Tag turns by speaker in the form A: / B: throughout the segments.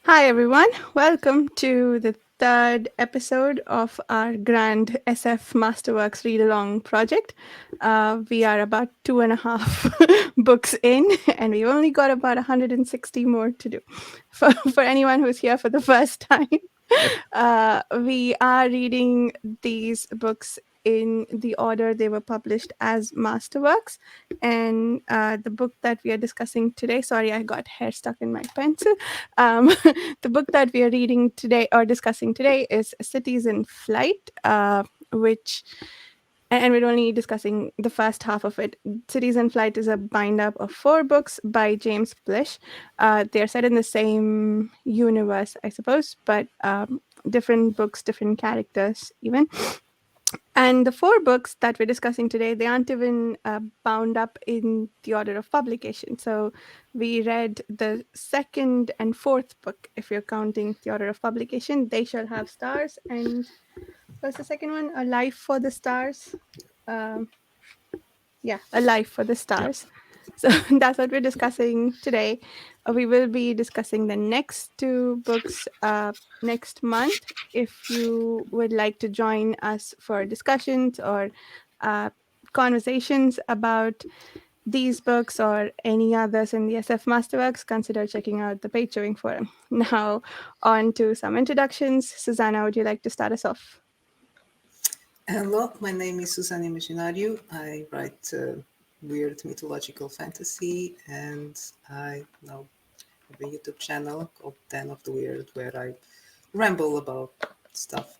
A: Hi, everyone. Welcome to the third episode of our grand SF Masterworks read along project. We are about 2.5 books in, and we've only got about 160 more to do. For anyone who's here for the first time, we are reading these books in the order they were published as Masterworks. And the book that we are discussing today, sorry, I got hair stuck in my pencil. Um, the book that we are reading today or discussing today is Cities in Flight, which and we're only discussing the first half of it. Cities in Flight is a bind up of 4 books by James Blish. They're set in the same universe, I suppose, but different books, different characters, even. And the 4 books that we're discussing today, they aren't even bound up in the order of publication. So we read the second and fourth book, if you're counting the order of publication. They Shall Have Stars. And what's the second one? A Life for the Stars. Um, yeah, A Life for the
B: Yep.
A: Stars. So that's what we're discussing today. We will be discussing the next 2 books next month. If you would like to join us for discussions or uh, conversations about these books or any others in the SF Masterworks, consider checking out the Page Showing Forum. Now, on to some introductions. Susana, would you like to start us off?
C: Hello, my name is Susana Imaginariu. I write weird mythological fantasy, and I now have a YouTube channel called Den of the Weird, where I ramble about stuff.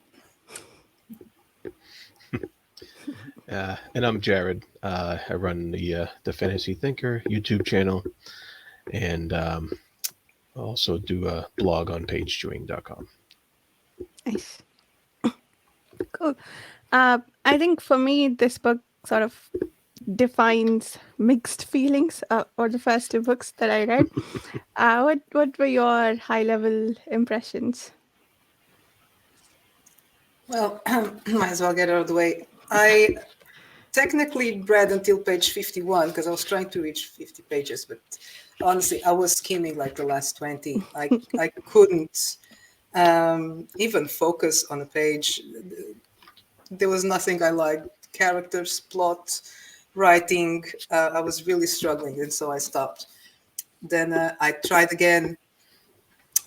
B: And I'm Jared. I run the Fantasy Thinker YouTube channel, and also do a blog on pagechewing.com.
A: Nice. Cool. I think for me, this book sort of defines mixed feelings, or the first 2 books that I read. What were your high level impressions?
C: Well, might as well get out of the way. I technically read until page 51 because I was trying to reach 50 pages, but honestly, I was skimming like the last 20. I couldn't even focus on a page. There was nothing I liked. Characters, plot, writing. I was really struggling, and so I stopped. Then I tried again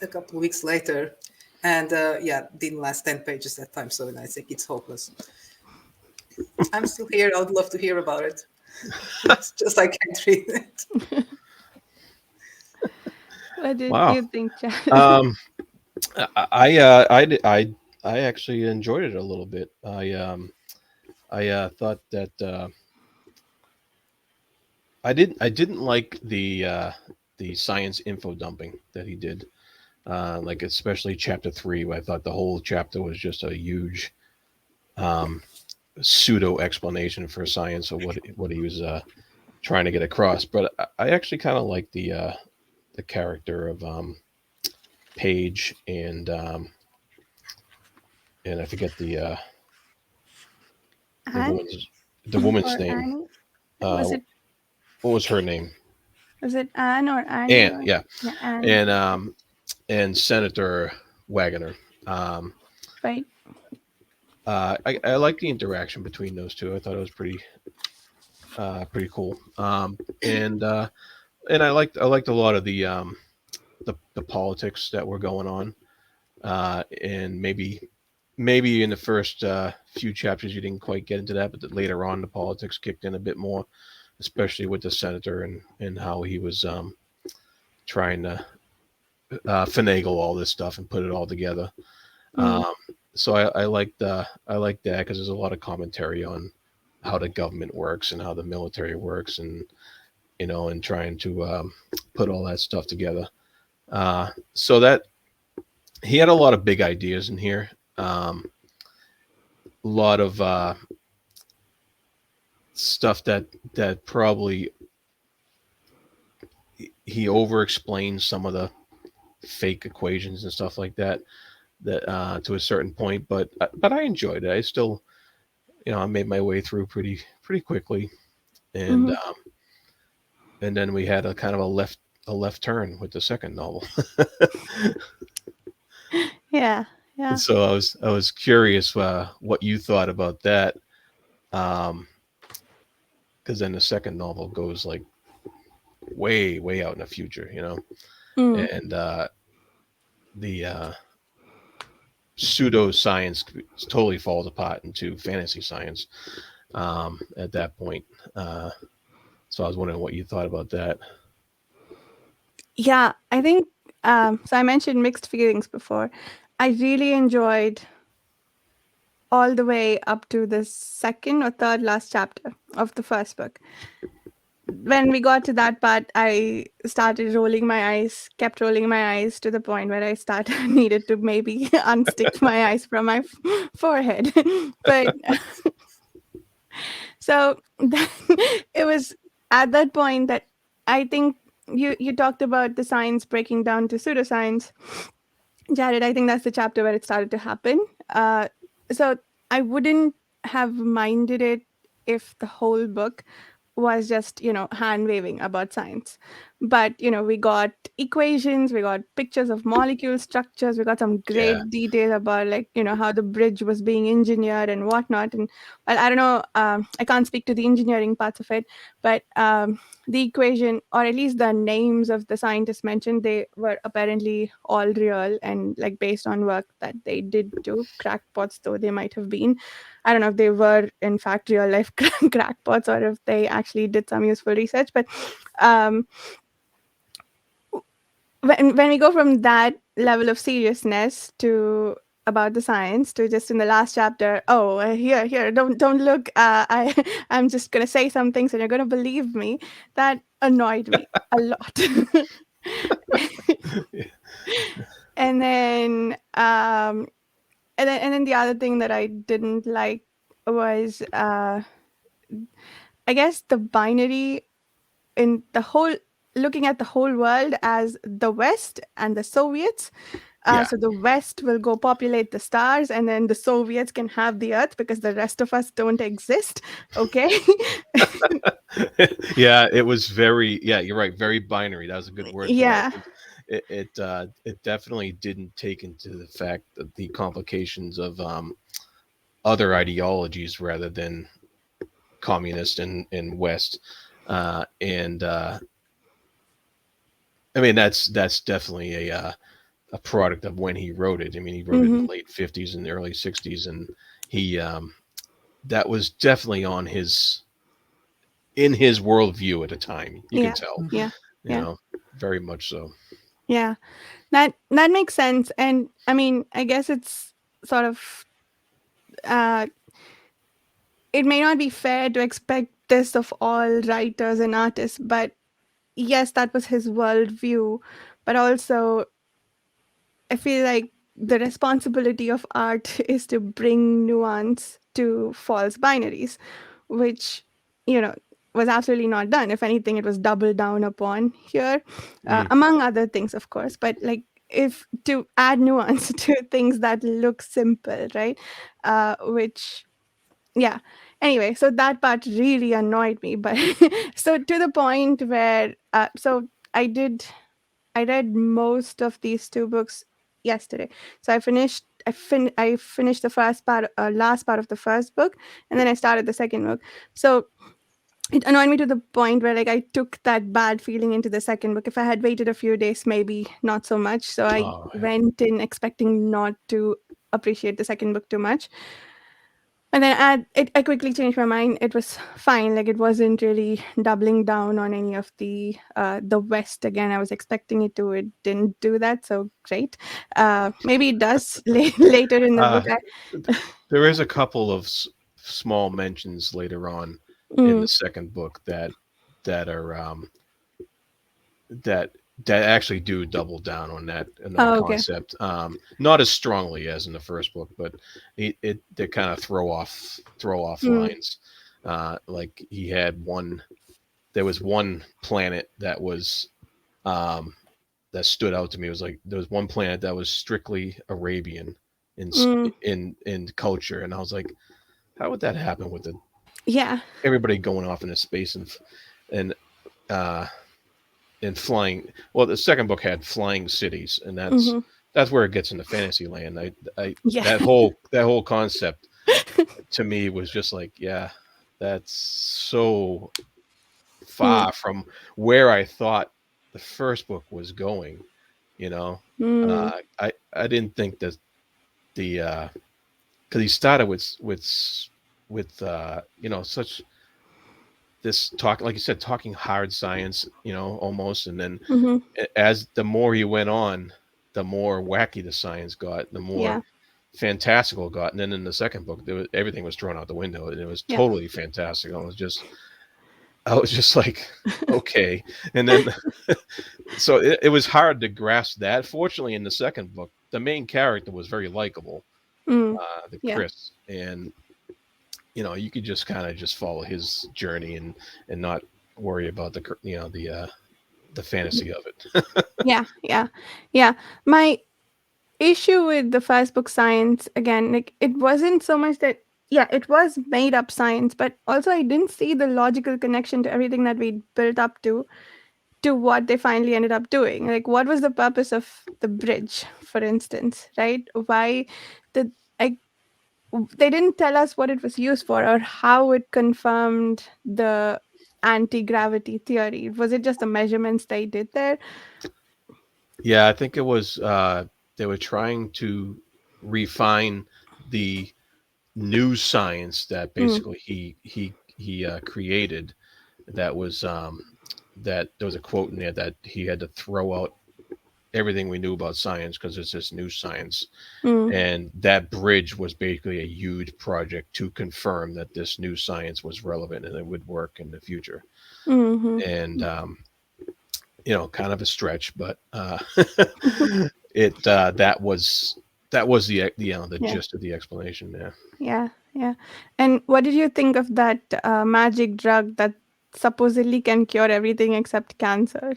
C: a couple of weeks later, and didn't last 10 pages that time. So I think it's hopeless. I'm still here. I would love to hear about it. It's just I can't read it.
A: What did
B: Wow.
A: you think, Chad?
B: I actually enjoyed it a little bit. I thought that I didn't like the science info dumping that he did. Like especially chapter 3, where I thought the whole chapter was just a huge um, pseudo explanation for science of what he was trying to get across. But I actually kind of like the character of Paige and I forget the
A: Anne
B: woman's the woman's
A: or
B: name.
A: Annie?
B: Uh,
A: Was it
B: what was her name?
A: Anne or Annie?
B: Anne, yeah,
A: Yeah, Anne.
B: and Senator Wagoner. Um,
A: Right.
B: I like the interaction between those two. I thought it was pretty cool. And I liked a lot of the politics that were going on. And maybe in the first few chapters you didn't quite get into that, but later on the politics kicked in a bit more, especially with the senator and how he was trying to finagle all this stuff and put it all together.
A: Mm.
B: Um, so I like that because there's a lot of commentary on how the government works and how the military works, and and trying to put all that stuff together. So that he had a lot of big ideas in here. A lot of stuff that probably he over explains some of the fake equations and stuff like that to a certain point, but I enjoyed it. I still, I made my way through pretty quickly, and
A: Hmm.
B: and then we had a kind of a left turn with the second novel.
A: Yeah. Yeah.
B: And so I was curious what you thought about that, because then the second novel goes like way out in the future,
A: Mm.
B: and the pseudoscience totally falls apart into fantasy science at that point. Uh, so I was wondering what you thought about that.
A: Yeah, I think so. I mentioned mixed feelings before. I really enjoyed all the way up to the second or third last chapter of the first book. When we got to that part, I started rolling my eyes, kept rolling my eyes to the point where I started needed to maybe unstick my eyes from my forehead. But so it was at that point that I think you talked about the science breaking down to pseudoscience. Jared, I think that's the chapter where it started to happen. So I wouldn't have minded it if the whole book was just, hand waving about science. But, we got equations, we got pictures of molecule structures, we got some
B: Yeah,
A: great detail about, like, how the bridge was being engineered and whatnot. And, well, I don't know, I can't speak to the engineering parts of it, but the equation, or at least the names of the scientists mentioned, they were apparently all real and like based on work that they did do. Crackpots, though they might have been. I don't know if they were in fact real life crackpots or if they actually did some useful research. But um, when we go from that level of seriousness to about the science to just in the last chapter, oh, here, don't look, I'm just gonna say some things and you're gonna believe me, that annoyed me a lot. and then um and then the other thing that I didn't like was I guess the binary in the whole, looking at the whole world as the West and the Soviets.
B: yeah,
A: So the West will go populate the stars, and then the Soviets can have the Earth because the rest of us don't exist. Okay.
B: yeah. It was very, yeah. You're right. Very binary. That was a good word for that.
A: Yeah.
B: It definitely didn't take into the fact that the complications of other ideologies rather than communist and West, and I mean that's definitely a product of when he wrote it. I mean, he wrote it in
A: Hmm.
B: the late '50s and the early '60s, and he that was definitely on his in his worldview at the time. You can
A: Yeah.
B: tell,
A: Yeah.
B: you
A: Yeah.
B: know, very much so.
A: Yeah. That makes sense. And I mean, I guess it's sort of uh it may not be fair to expect this of all writers and artists, but yes, that was his worldview. But also, I feel like the responsibility of art is to bring nuance to false binaries, which, you know, was absolutely not done. If anything, it was doubled down upon here,
B: Mm.
A: among other things, of course. But like, if to add nuance to things that look simple, right? Which, yeah. Anyway, so that part really annoyed me. But so to the point where, I did I read most of these two books yesterday. So I finished the first part, last part of the first book, and then I started the second book. So it annoyed me to the point where like I took that bad feeling into the second book. If I had waited a few days, maybe not so much. So I
B: Oh, yeah.
A: went in expecting not to appreciate the second book too much. And then I quickly changed my mind. It was fine. Like it wasn't really doubling down on any of the West again. I was expecting it to. It didn't do that. So great. Maybe it does later in the book.
B: Uh, there is a couple of small mentions later on in the
A: Mm.
B: second book that are that that actually do double down on that
A: Oh, okay.
B: concept. Not as strongly as in the first book, but it they kind of throw off
A: Mm.
B: lines. Like he had one. There was one planet that was that stood out to me. It was like there was one planet that was strictly Arabian in
A: Mm.
B: in culture, and I was like, how would that happen with
A: Yeah.
B: everybody going off into space and uh, and flying? Well, the second book had flying cities, and
A: Mm-hmm.
B: that's where it gets into fantasy land. I
A: Yeah.
B: that whole concept to me was just like, yeah, that's so
A: Mm,
B: far from where I thought the first book was going. You know,
A: mm,
B: I didn't think that the because he started with such this talk, like you said, talking hard science, almost, and then
A: mm-hmm.
B: as the more he went on, the more wacky the science got, the more
A: Yeah.
B: fantastical it got, and then in the second book, everything was thrown out the window, and it was
A: Yeah.
B: totally fantastical. I was just like, okay, and then so it was hard to grasp that. Fortunately, in the second book, the main character was very likable,
A: Mm,
B: the
A: yeah.
B: Chris, and you could just kind of just follow his journey and not worry about the fantasy of it.
A: Yeah. Yeah. Yeah. My issue with the first book, science, again, like it wasn't so much that, yeah, it was made up science, but also I didn't see the logical connection to everything that we built up to what they finally ended up doing. Like, what was the purpose of the bridge, for instance, right? Why did I? They didn't tell us what it was used for or how it confirmed the anti-gravity theory. Was it just the measurements they did there?
B: Yeah, I think it was they were trying to refine the new science that
A: Mm,
B: basically he created. That was that there was a quote in there that he had to throw out everything we knew about science because it's this new science,
A: mm,
B: and that bridge was basically a huge project to confirm that this new science was relevant and it would work in the future.
A: mm-hmm.
B: And kind of a stretch, but it that was the
A: Yeah.
B: gist of the explanation there.
A: Yeah, yeah. And what did you think of that magic drug that supposedly can cure everything except cancer?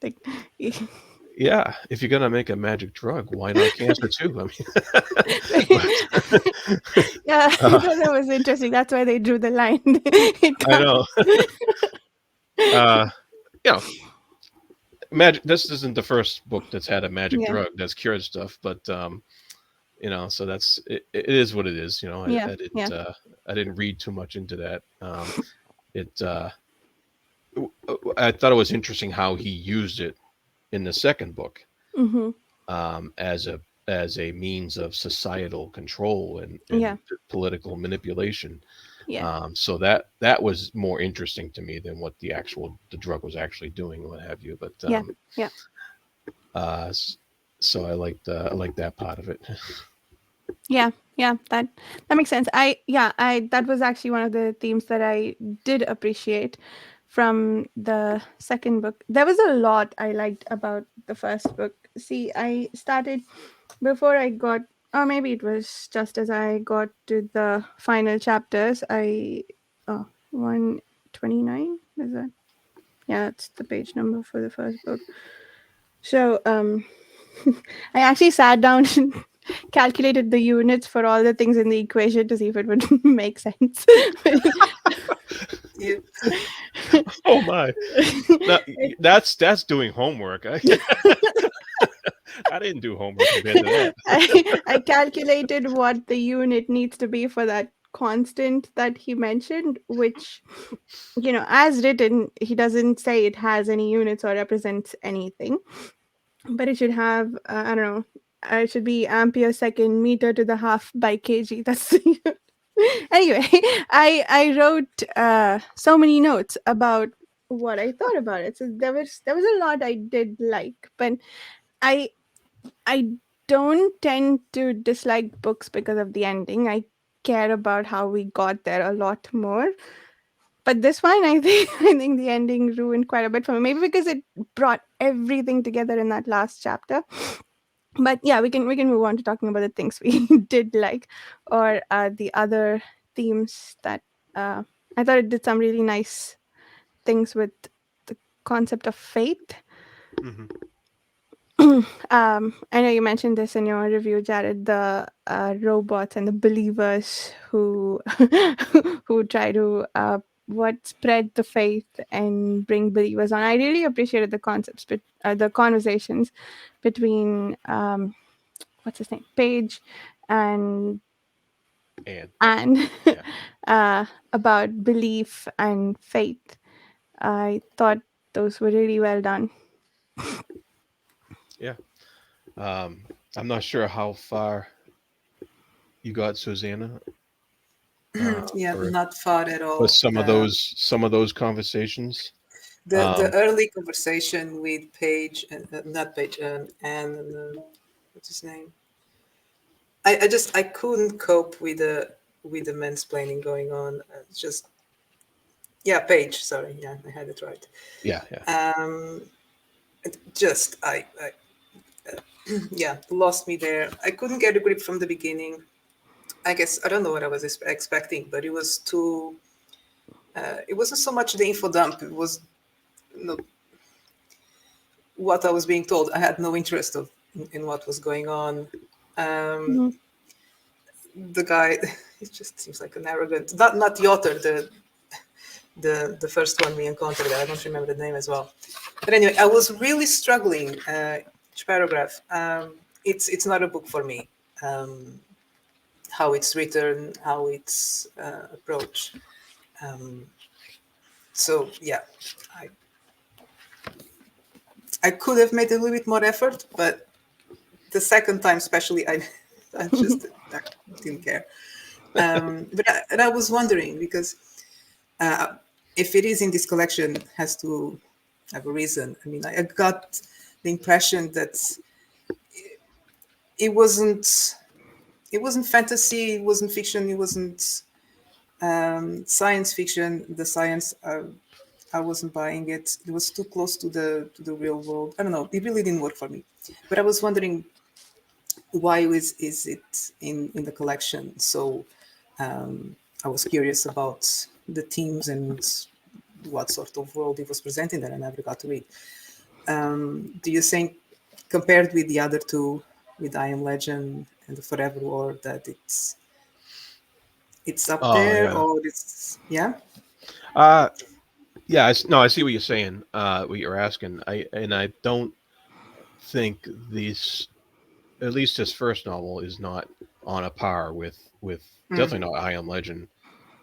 A: Like,
B: Yeah, if you're gonna make a magic drug, why not cancer too? I mean, but,
A: yeah, I
B: uh,
A: thought that was interesting. That's why they drew the line. It
B: I
A: can't.
B: know. Uh, you know, magic. This isn't the first book that's had a magic
A: Yeah,
B: drug that's cured stuff, but so that's it is what it is.
A: yeah,
B: I
A: yeah.
B: didn't read too much into that. It I thought it was interesting how he used it in the second book,
A: Mm-hmm.
B: as a means of societal control and
A: Yeah,
B: political manipulation.
A: yeah,
B: So that was more interesting to me than what the drug was actually doing, and what have you. But
A: yeah, yeah.
B: uh, so I liked that part of it.
A: Yeah, yeah, that makes sense. I that was actually one of the themes that I did appreciate from the second book. There was a lot I liked about the first book. See, I started before I got, or maybe it was just as I got to the final chapters. 129 is that? Yeah, that's the page number for the first book. So I actually sat down and calculated the units for all the things in the equation to see if it would make sense.
C: Yeah.
B: Oh my, now, that's doing homework. I didn't do homework compared to that.
A: I calculated what the unit needs to be for that constant that he mentioned, which, as written, he doesn't say it has any units or represents anything, but it should have, I don't know, it should be ampere second meter to the half by kg. That's the unit. Anyway, I wrote so many notes about what I thought about it. So there was a lot I did like, but I I don't tend to dislike books because of the ending. I care about how we got there a lot more. But this one, I think I think the ending ruined quite a bit for me. Maybe because it brought everything together in that last chapter. But yeah, we can move on to talking about the things we did like, or the other themes that uh, I thought it did some really nice things with the concept of faith.
B: Hmm.
A: I know you mentioned this in your review, Jared. The robots and the believers who who try to what spread the faith and bring believers on. I really appreciated the concepts, but the conversations between what's his name, Paige, and
B: And
A: Anne,
B: yeah,
A: about belief and faith. I thought those were really well done.
B: yeah. Um, I'm not sure how far you got, Susanna,
C: Yeah,
B: or
C: not far at
B: but
C: all.
B: some of those conversations.
C: The
B: Um,
C: early conversation with Paige, not Paige, and what's his name? I couldn't cope with the mansplaining going on. Just yeah, Paige. Sorry, yeah, I had it right.
B: yeah, yeah.
C: Um, just I yeah, lost me there. I couldn't get a grip from the beginning. I guess I don't know what I was expecting, but it was too. It wasn't so much the info dump. It was no, what I was being told. I had no interest in what was going on. Um,
A: Mhm.
C: the guy, it just seems like an arrogant. Not the author. The first one we encountered. I don't remember the name as well. But anyway, I was really struggling. Each paragraph. It's not a book for me. Um, how it's written, how it's approached. Um, so yeah, I I could have made a little bit more effort, but the second time, especially, I just I didn't care. And I was wondering because uh, if it is in this collection, it has to have a reason. I mean, I got the impression that it wasn't it wasn't fantasy, it wasn't fiction, it wasn't science fiction. The science I wasn't buying it. It was too close to the real world. I don't know. It really didn't work for me. But I was wondering why is it in the collection? So I was curious about the themes and what sort of world it was presenting that I never got to read. Do you think, compared with the other two, with I Am Legend and the Forever War, that it's up
B: Oh
C: there,
B: yeah.
C: or it's yeah?
B: Uh, yeah. No, I see what you're saying. What you're asking. I don't think this, at least his first novel, is not on a par with
C: Mm.
B: definitely not I Am Legend,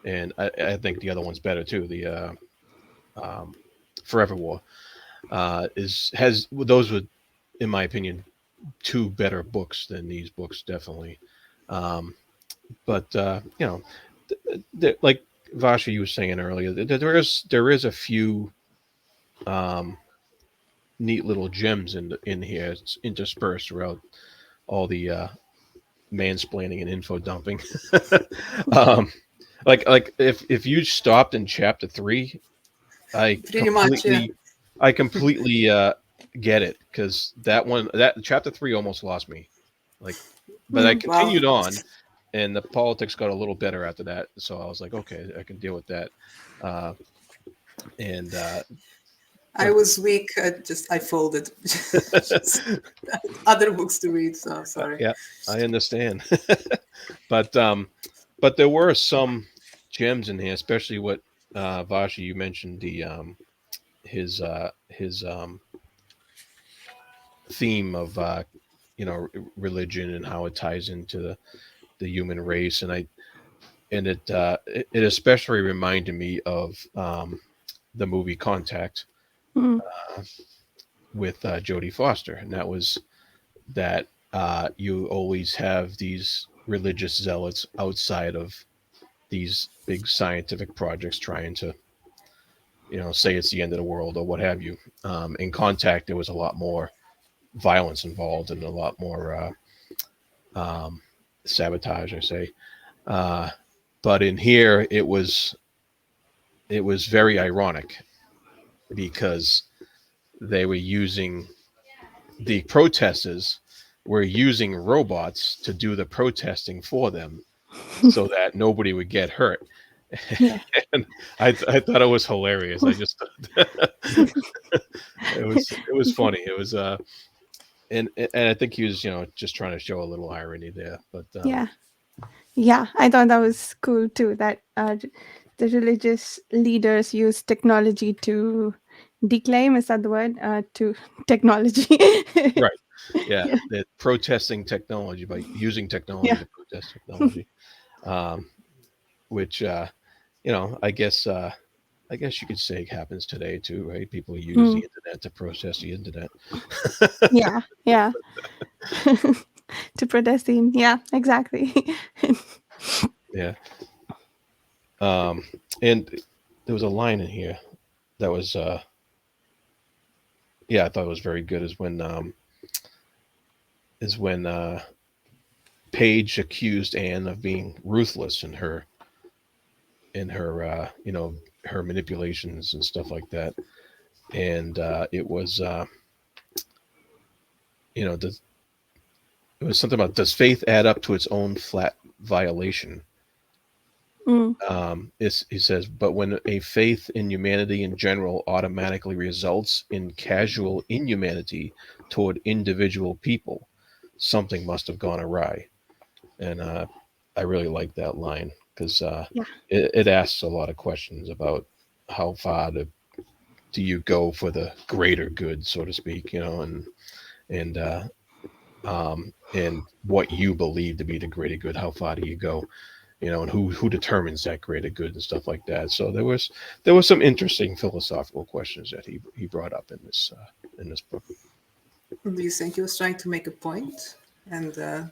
B: and I think the other one's better too. The um, Forever War is has those would, in my opinion, two better books than these books definitely. Um, but like Vasha, you were saying earlier, there is a few um, neat little gems in here. It's interspersed throughout all the mansplaining and info dumping. um, like if you stopped in chapter 3, I
C: Pretty much, yeah.
B: completely I completely get it, because that chapter 3 almost lost me. Like, but I
A: Mm.
C: Wow.
B: continued on, and the politics got a little better after that. So I was like, okay, I can deal with that. Uh, and
C: I
B: but
C: was weak. I folded. Just other books to read. So sorry.
B: yeah, I understand. but but there were some gems in here, especially what Vashi, you mentioned the his theme of religion and how it ties into the human race, and it especially reminded me of the movie Contact
A: Mm.
B: with Jodie Foster, and that was that you always have these religious zealots outside of these big scientific projects trying to say it's the end of the world or what have you. In Contact, there was a lot more violence involved and a lot more um, sabotage, I say. Uh, but in here, it was very ironic because they were using the protesters were using robots to do the protesting for them so that nobody would get hurt.
A: Yeah.
B: And I thought it was hilarious. I just it was funny. It was and I think he was just trying to show a little irony there. But
A: Yeah. Yeah, I thought that was cool too. That the religious leaders use technology to declaim, is that the word? To technology.
B: Right. Yeah.
A: Yeah.
B: They're protesting technology by using technology
A: Yeah.
B: to protest technology, um, which, I guess you could say happens today too, right? People use the
A: Mm,
B: internet to protest the internet.
A: yeah. Yeah. To protest the, yeah, exactly.
B: Yeah. Um, and there was a line in here that was, yeah, I thought it was very good. Is when Paige accused Anne of being ruthless in her her manipulations and stuff like that, and it was you know does, it was something about, does faith add up to its own flat violation?
A: Mm,
B: He says, but when a faith in humanity in general automatically results in casual inhumanity toward individual people, something must have gone awry. And I really like that line because
A: yeah.
B: it asks a lot of questions about how far do you go for the greater good, so to speak, and and what you believe to be the greater good. How far do you go? And who determines that greater good and stuff like that. So there was some interesting philosophical questions that he brought up in this book.
C: Do you think he was trying to make a point? And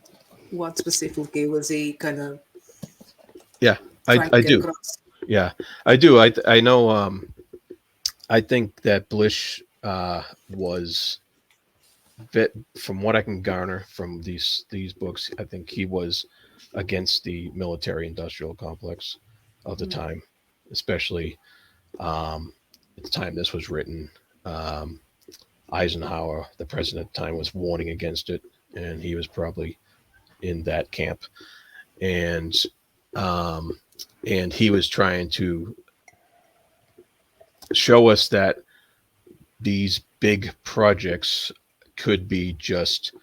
C: what specifically was he kind of
B: Yeah,
C: trying to
B: I
C: get
B: do.
C: across?
B: Yeah, I do. I know. I think that Blish was from what I can garner from these books. I think he was against the military industrial complex of the time, especially at the time this was written. Um, Eisenhower, the president at the time, was warning against it, and he was probably in that camp. And um, and he was trying to show us that these big projects could be just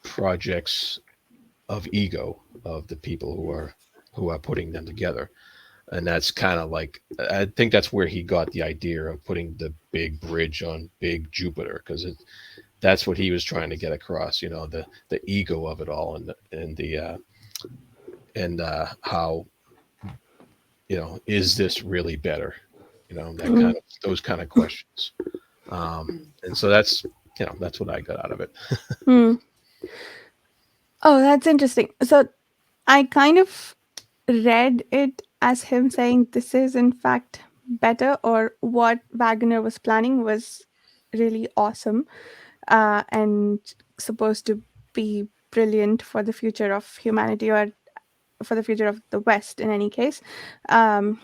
B: projects of ego of the people who are putting them together. And that's kind of like, I think that's where he got the idea of putting the big bridge on big Jupiter, because that's what he was trying to get across, the ego of it all, and how, is this really better, that
A: Mm,
B: those kind of questions. And so that's what I got out of it.
A: mm. Oh, that's interesting. So I kind of read it as him saying this is in fact better, or what Wagner was planning was really awesome, and supposed to be brilliant for the future of humanity, or for the future of the West in any case. Um,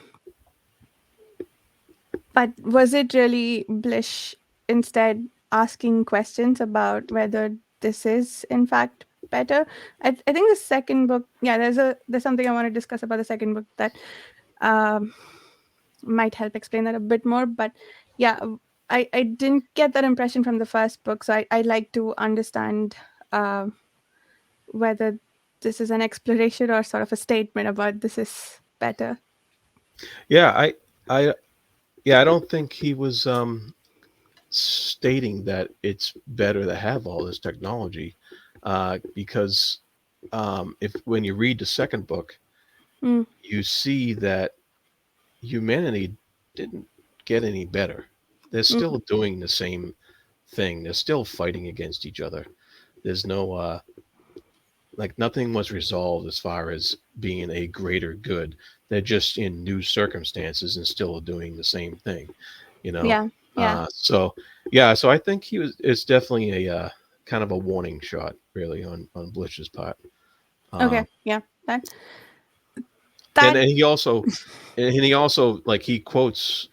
A: but was it really Blish instead asking questions about whether this is in fact better? I think the second book, yeah, there's something I want to discuss about the second book that um, might help explain that a bit more. But yeah, I didn't get that impression from the first book, so I like to understand uh, whether this is an exploration or sort of a statement about this is better.
B: Yeah, I, yeah, I don't think he was stating that it's better to have all this technology, because if when you read the second book,
A: Mm,
B: you see that humanity didn't get any better. They're
A: mm,
B: still doing the same thing. They're still fighting against each other. There's no like, nothing was resolved as far as being a greater good. They're just in new circumstances and still doing the same thing, you know.
A: yeah, yeah.
B: So yeah, so I think he was. It's definitely a kind of a warning shot, really, on Blish's part.
A: Okay,
B: Um,
A: yeah. That
B: and
A: that.
B: and he also like he quotes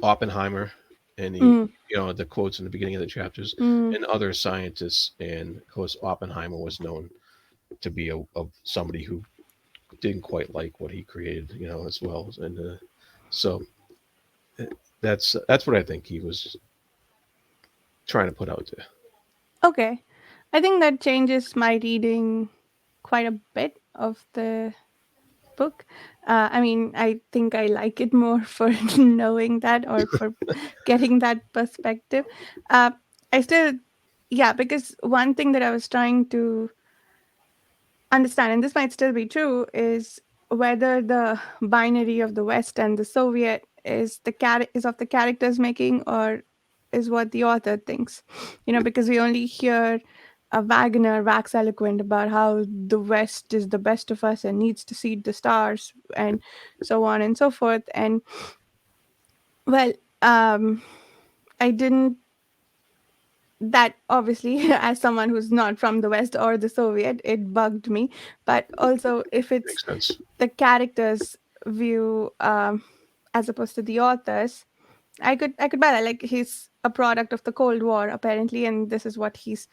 B: Oppenheimer, and
A: Mm,
B: the quotes in the beginning of the chapters,
A: mm,
B: and other scientists, and of course Oppenheimer was known to be a somebody who didn't quite like what he created, as well. And so uh, that's what I think he was trying to put out there.
A: okay. I think that changes my reading quite a bit of the book. I mean, I think I like it more for knowing that or for getting that perspective. Uh, I still, yeah, because one thing that I was trying to understand, and this might still be true, is whether the binary of the West and the Soviet is is of the characters making or is what the author thinks. Because we only hear Wagner wax eloquent about how the West is the best of us and needs to seed the stars and so on and so forth. And well, um, I didn't that obviously as someone who's not from the West or the Soviet, it bugged me. But also if it's
B: Makes sense.
A: the characters view, as opposed to the authors, I could buy that. Like, he's a product of the Cold War apparently, and this is what he's,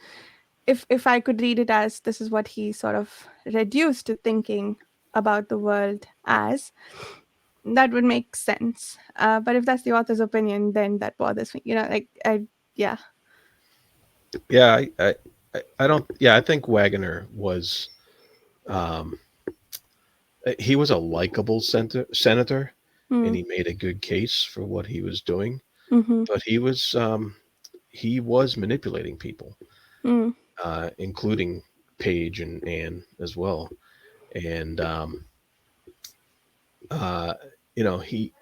A: if I could read it as this is what he sort of reduced to thinking about the world as, that would make sense. But if that's the author's opinion, then that bothers me, like, yeah.
B: Yeah, I don't. Yeah, I think Wagner was. Um, he was a likable senator, and
A: Mm,
B: he made a good case for what he was doing.
A: mm-hmm,
B: But he was manipulating people,
A: mm,
B: including Paige and Anne as well. And uh, he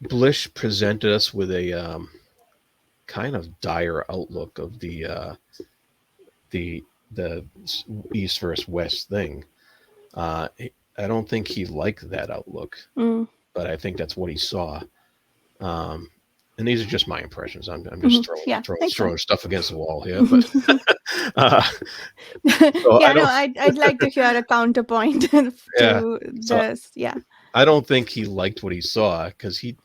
B: Blish presented us with a kind of dire outlook of the the East versus West thing. Uh, I don't think he liked that outlook,
A: mm,
B: but I think that's what he saw. Um, and these are just my impressions. I'm
A: mm-hmm.
B: just throwing
A: Yeah,
B: throwing
A: makes
B: throwing
A: sense.
B: stuff against the wall here, but uh, so I
A: Yeah, no,
B: don't.
A: I'd like to hear a counterpoint
B: Yeah,
A: to
B: so
A: this. Yeah.
B: I don't think he liked what he saw because he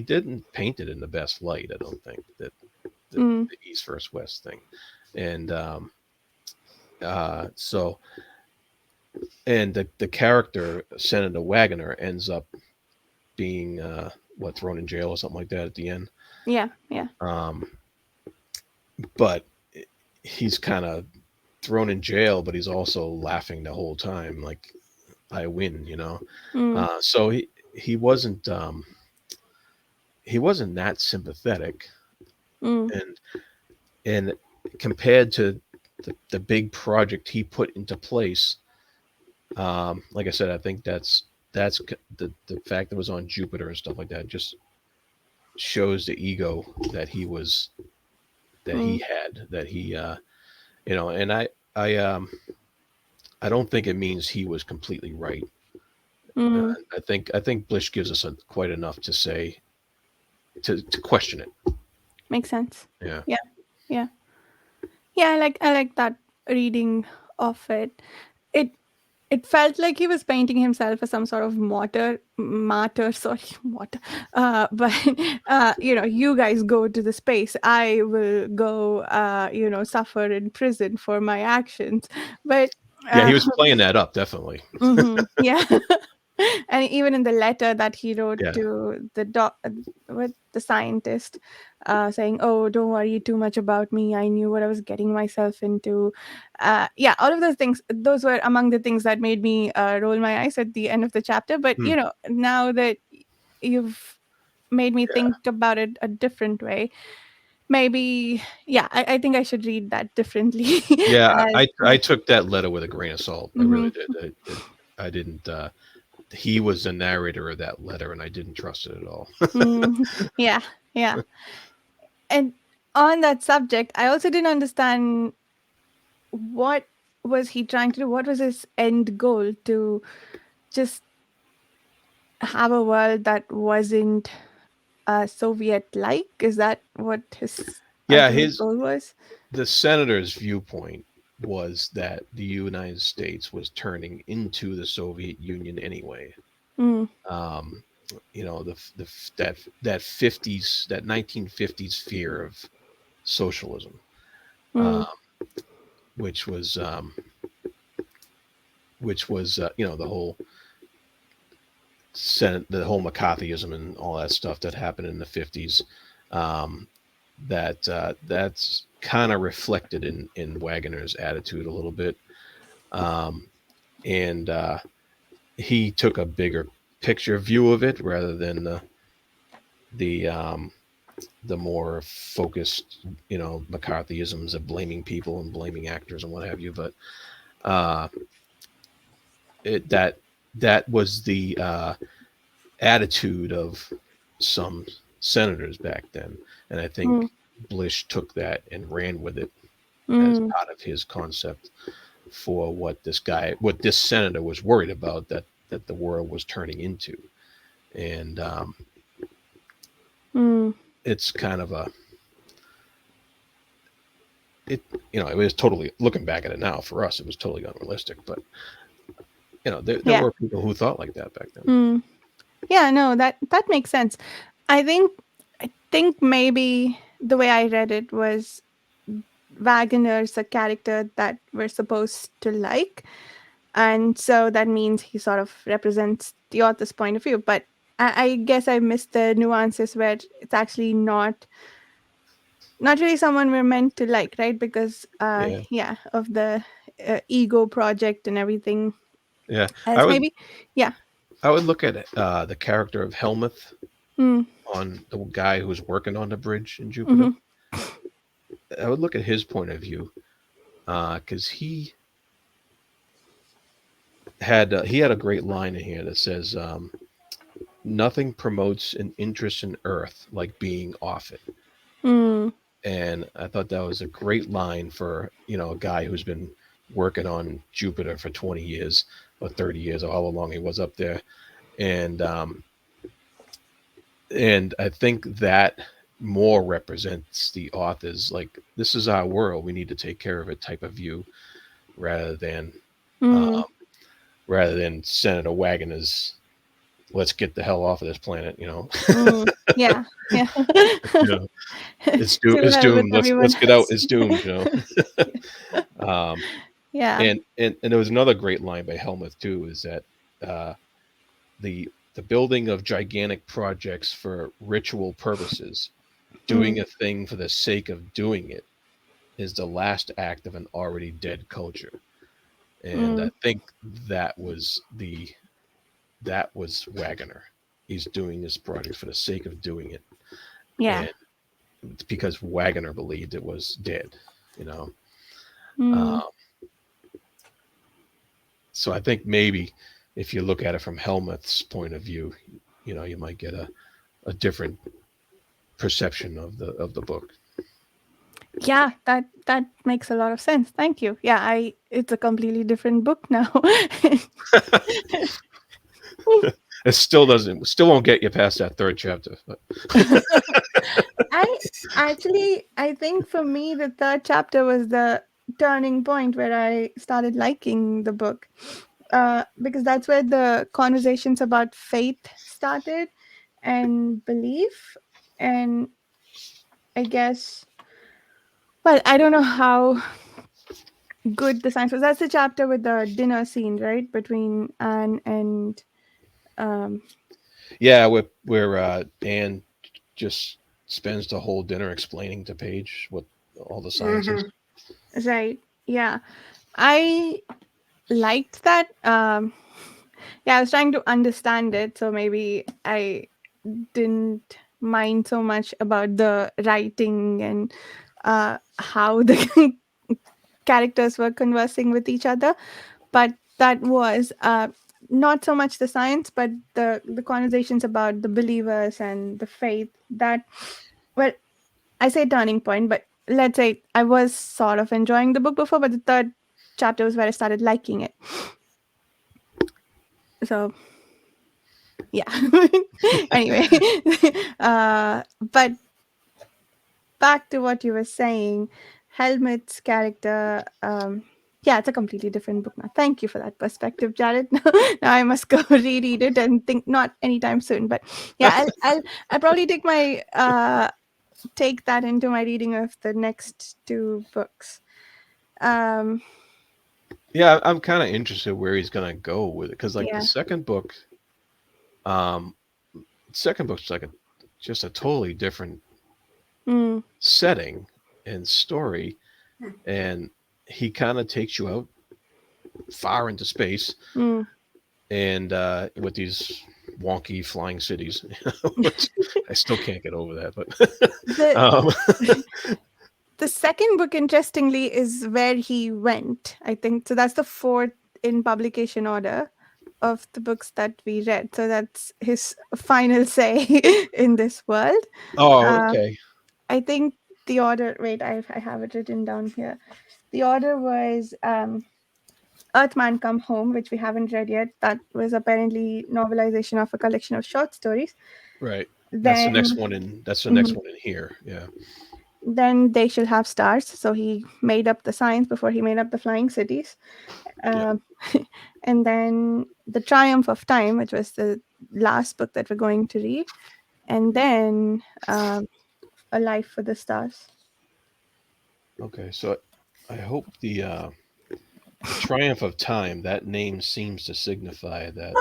B: didn't paint it in the best light. I don't think that
A: Mm,
B: the East versus West thing, and so and the character Senator Wagner ends up being thrown in jail or something like that at the end.
A: yeah, yeah.
B: Um, but he's kind of thrown in jail, but he's also laughing the whole time, like I win.
A: Mm,
B: So he wasn't that sympathetic,
A: mm,
B: and and compared to the big project he put into place, like I said, I think the fact that it was on Jupiter and stuff like that just shows the ego that he
A: mm,
B: had, that he and I I don't think it means he was completely right.
A: mm.
B: I think Blish gives us quite enough to say to question it.
A: Makes sense.
B: Yeah.
A: Yeah, yeah, yeah. I like that reading of it. It it felt like he was painting himself as some sort of martyr, sorry, martyr. But you guys go to the space. I will go, suffer in prison for my actions. But
B: Yeah,
A: uh,
B: he was playing that up, definitely.
A: yeah. And even in the letter that he wrote
B: Yeah.
A: to with the scientist, saying, "Oh, don't worry too much about me. I knew what I was getting myself into." Yeah, all of those things. Those were among the things that made me roll my eyes at the end of the chapter. But
B: Hmm.
A: now that you've made me
B: Yeah.
A: think about it a different way, maybe, yeah, I think I should read that differently.
B: Yeah,
A: As
B: I took that letter with a grain of salt. I really
A: Mhm.
B: did. I didn't. He was the narrator of that letter, and I didn't trust it at all.
A: Mm, yeah, yeah. And on that subject, I also didn't understand what was he trying to do? What was his end goal? To just have a world that wasn't Soviet like? Is that what his
B: Yeah,
A: ultimate
B: his
A: goal was?
B: the senator's viewpoint was that the United States was turning into the Soviet Union anyway.
A: Mm,
B: Um, the that 1950s fear of socialism,
A: mm,
B: uh, which was the whole Senate, the whole McCarthyism and all that stuff that happened in the 50s. Um, that's kind of reflected in Wagner's attitude a little bit. Um, and he took a bigger picture view of it rather than the the more focused, McCarthyisms of blaming people and blaming actors and what have you. But uh, it that was the attitude of some senators back then, and I
A: Mm,
B: think Blish took that and ran with it as
A: mm,
B: part of his concept for what this senator was worried about, that the world was turning into. And
A: mm.
B: it's kind of it it was totally, looking back at it now, for us it was totally unrealistic, but there
A: Yeah.
B: were people who thought like that back then.
A: Mm. Yeah, no, that makes sense. I think I think maybe the way I read it was Wagner's a character that we're supposed to like, and so that means he sort of represents the author's point of view. But I guess I missed the nuances where it's actually not really someone we're meant to like, right? Because
B: Yeah,
A: yeah, of the ego project and everything
B: yeah. I
A: else.
B: would
A: Maybe, yeah.
B: I would look at the character of Helmuth,
A: Mm,
B: on the guy who's working on the bridge in Jupiter.
A: mm-hmm,
B: I would look at his point of view, because he had a great line in here that says, "Nothing promotes an interest in Earth like being off it."
A: mm,
B: And I thought that was a great line for a guy who's been working on Jupiter for 20 years or 30 years, or how long he was up there. And I think that more represents the author's, like, this is our world, we need to take care of it type of view, rather than
A: mm,
B: um, Senator Wagner's let's get the hell off of this planet.
A: mm. Yeah, yeah.
B: you know
A: To
B: it's
A: hell with
B: doomed. Let's
A: everyone
B: get out.
A: else.
B: It's doomed. um,
A: Yeah.
B: and there was another great line by Helmuth too, is that uh, the building of gigantic projects for ritual purposes,
A: Mm,
B: doing a thing for the sake of doing it, is the last act of an already dead culture. And I
A: mm.
B: think that was Wagner. He's doing this project for the sake of doing it,
A: Yeah.
B: and because Wagner believed it was dead, you know.
A: Mm.
B: Um, so I think maybe if you look at it from Helmuth's point of view, you might get a different perception of the book.
A: Yeah, that makes a lot of sense. Thank you. Yeah, I it's a completely different book now.
B: It still won't get you past that third chapter. But
A: I I think for me the third chapter was the turning point where I started liking the book. Because that's where the conversations about faith started and belief, and I guess, well, I don't know how good the science was. That's the chapter with the dinner scene, right? Between Anne and um
B: yeah, where Anne just spends the whole dinner explaining to Paige what all the science is.
C: Hmm.
A: right. Yeah. I liked that. Yeah, I was trying to understand it, so maybe I didn't mind so much about the writing and how the characters were conversing with each other. But that was not so much the science, but the conversations about the believers and the faith. That, well, I say turning point, but let's say I was sort of enjoying the book before, but the third chapter was where I started liking it. So yeah. Anyway, but back to what you were saying, Helmut's character. Yeah, it's a completely different book now. Thank you for that perspective, Jared. Now I must go reread it and think not anytime soon, but yeah, I'll probably take that into my reading of the next two books. Um,
B: Yeah, I'm kind of interested where he's gonna go with it, because like the
A: yeah.
B: um, second book's like just a totally different
A: Mm,
B: setting and story, and he kind of takes you out far into space,
A: Mm.
B: and with these wonky flying cities. Which I still can't get over that. But
A: The
B: um,
A: the second book, interestingly, is where he went. I think so. That's the fourth in publication order of the books that we read. So that's his final say in this world.
B: oh,
A: Uh,
B: okay.
A: I think the order. Wait, I have it written down here. The order was Earthman Come Home, which we haven't read yet. That was apparently novelization of a collection of short stories.
B: Right. That's the next
A: Then,
B: one in. That's the next
A: mhm,
B: one in here. Yeah.
A: then They Shall Have Stars. So he made up the science before he made up the flying cities.
B: Yeah.
A: Um, and then The Triumph of Time, which was the last book that we're going to read. And then A Life for the Stars.
B: Okay. So I hope the triumph of time. That name seems to signify that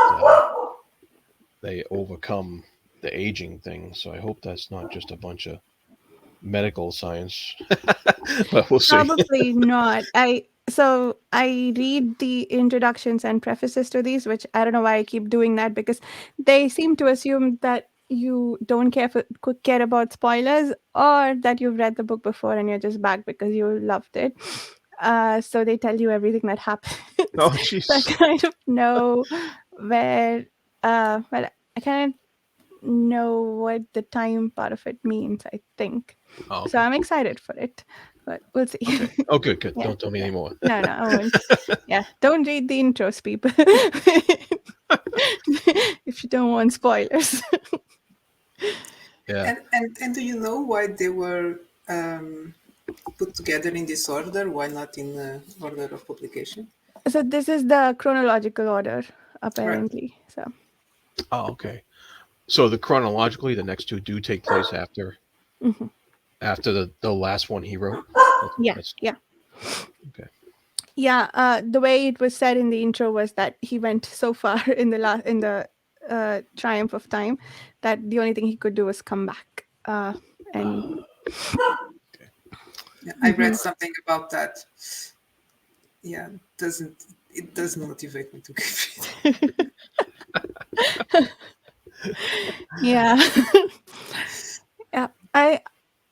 B: they overcome the aging thing. So I hope that's not just a bunch of medical science. But we'll see.
A: Probably not. I read the introductions and prefaces to these, which I don't know why I keep doing that, because they seem to assume that you don't care about spoilers, or that you've read the book before and you're just back because you loved it. So they tell you everything that happens.
B: Oh,
A: So I
B: jeez.
A: kind of know where well, I kind of know what the time part of it means, I think.
B: Oh,
A: So
B: okay.
A: I'm excited for it, but we'll see.
B: Okay. Oh, good. Good.
A: Yeah,
B: Don't tell me
A: yeah.
B: anymore.
A: No, I won't. Yeah, don't read the intros, people. If you don't want spoilers.
B: Yeah.
C: And do you know why they were put together in this order? Why not in order of publication?
A: So this is the chronological order,
C: Right.
A: apparently. So
B: Oh, okay. So the chronologically, the next two do take place
A: mhm.
B: after the last one he wrote.
A: Yeah,
B: That's
A: yeah.
B: okay.
A: Yeah, the way it was said in the intro was that he went so far in the triumph of time that the only thing he could do was come back. And
B: Okay.
C: Yeah, I read
A: Mhm.
C: something about that. Yeah, it doesn't motivate me to give it.
A: Yeah. Yeah,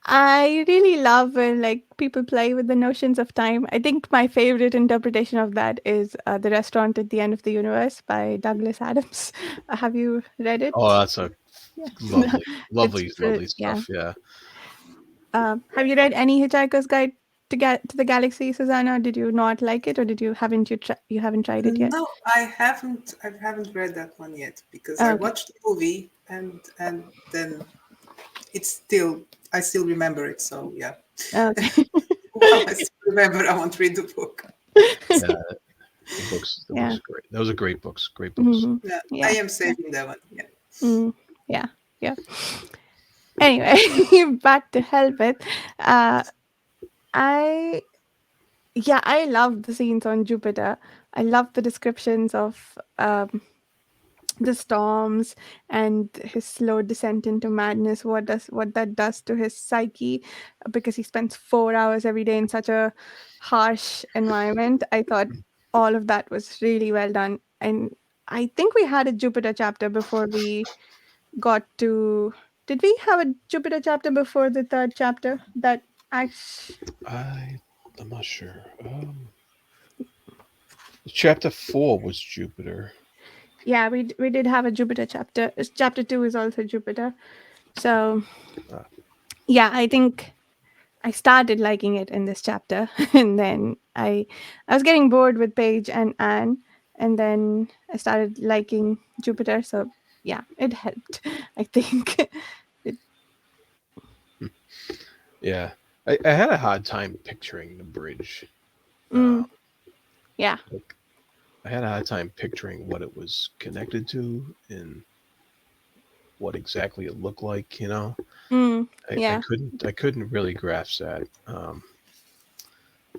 A: I really love when like people play with the notions of time. I think my favorite interpretation of that is The Restaurant at the End of the Universe by Douglas Adams. Have you read it?
B: Oh, that's a
A: Yeah.
B: lovely,
A: It's
B: lovely
A: yeah.
B: stuff. Yeah.
A: Have you read any Hitchhiker's Guide to Get to the Galaxy, Susanna? Did you not like it, or did you haven't you haven't tried it yet?
C: No, I haven't. I haven't read that one yet because I
A: Okay.
C: watched the movie and then it's still I still remember it. So yeah,
A: Okay.
C: while I still remember, I won't read the book.
B: Yeah. The books
A: Yeah.
B: are great. Those are great books. Great books.
A: Hmm.
C: Yeah, I
A: Yeah.
C: am
A: Yeah.
C: saving that one. Yeah.
A: Mm. Yeah. Yeah. Anyway, back to Helvet. Uh, I Yeah, I love the scenes on Jupiter. I love the descriptions of the storms and his slow descent into madness. What that does to his psyche, because he spends 4 hours every day in such a harsh environment. I thought all of that was really well done, and I think we had a Jupiter chapter before we got to. Did we have a Jupiter chapter before the third chapter? That actually.
B: I'm not sure. Chapter 4 was Jupiter.
A: Yeah, we did have a Jupiter chapter. Chapter 2 is also Jupiter. So,
B: Ah,
A: yeah, I think I started liking it in this chapter, and then I was getting bored with Paige and Anne, and then I started liking Jupiter. So, yeah, it helped. I think. It,
B: yeah. I had a hard time picturing the bridge.
A: mm, yeah.
B: Like I had a hard time picturing what it was connected to and what exactly it looked like.
A: Mm,
B: I
A: yeah.
B: couldn't really grasp that.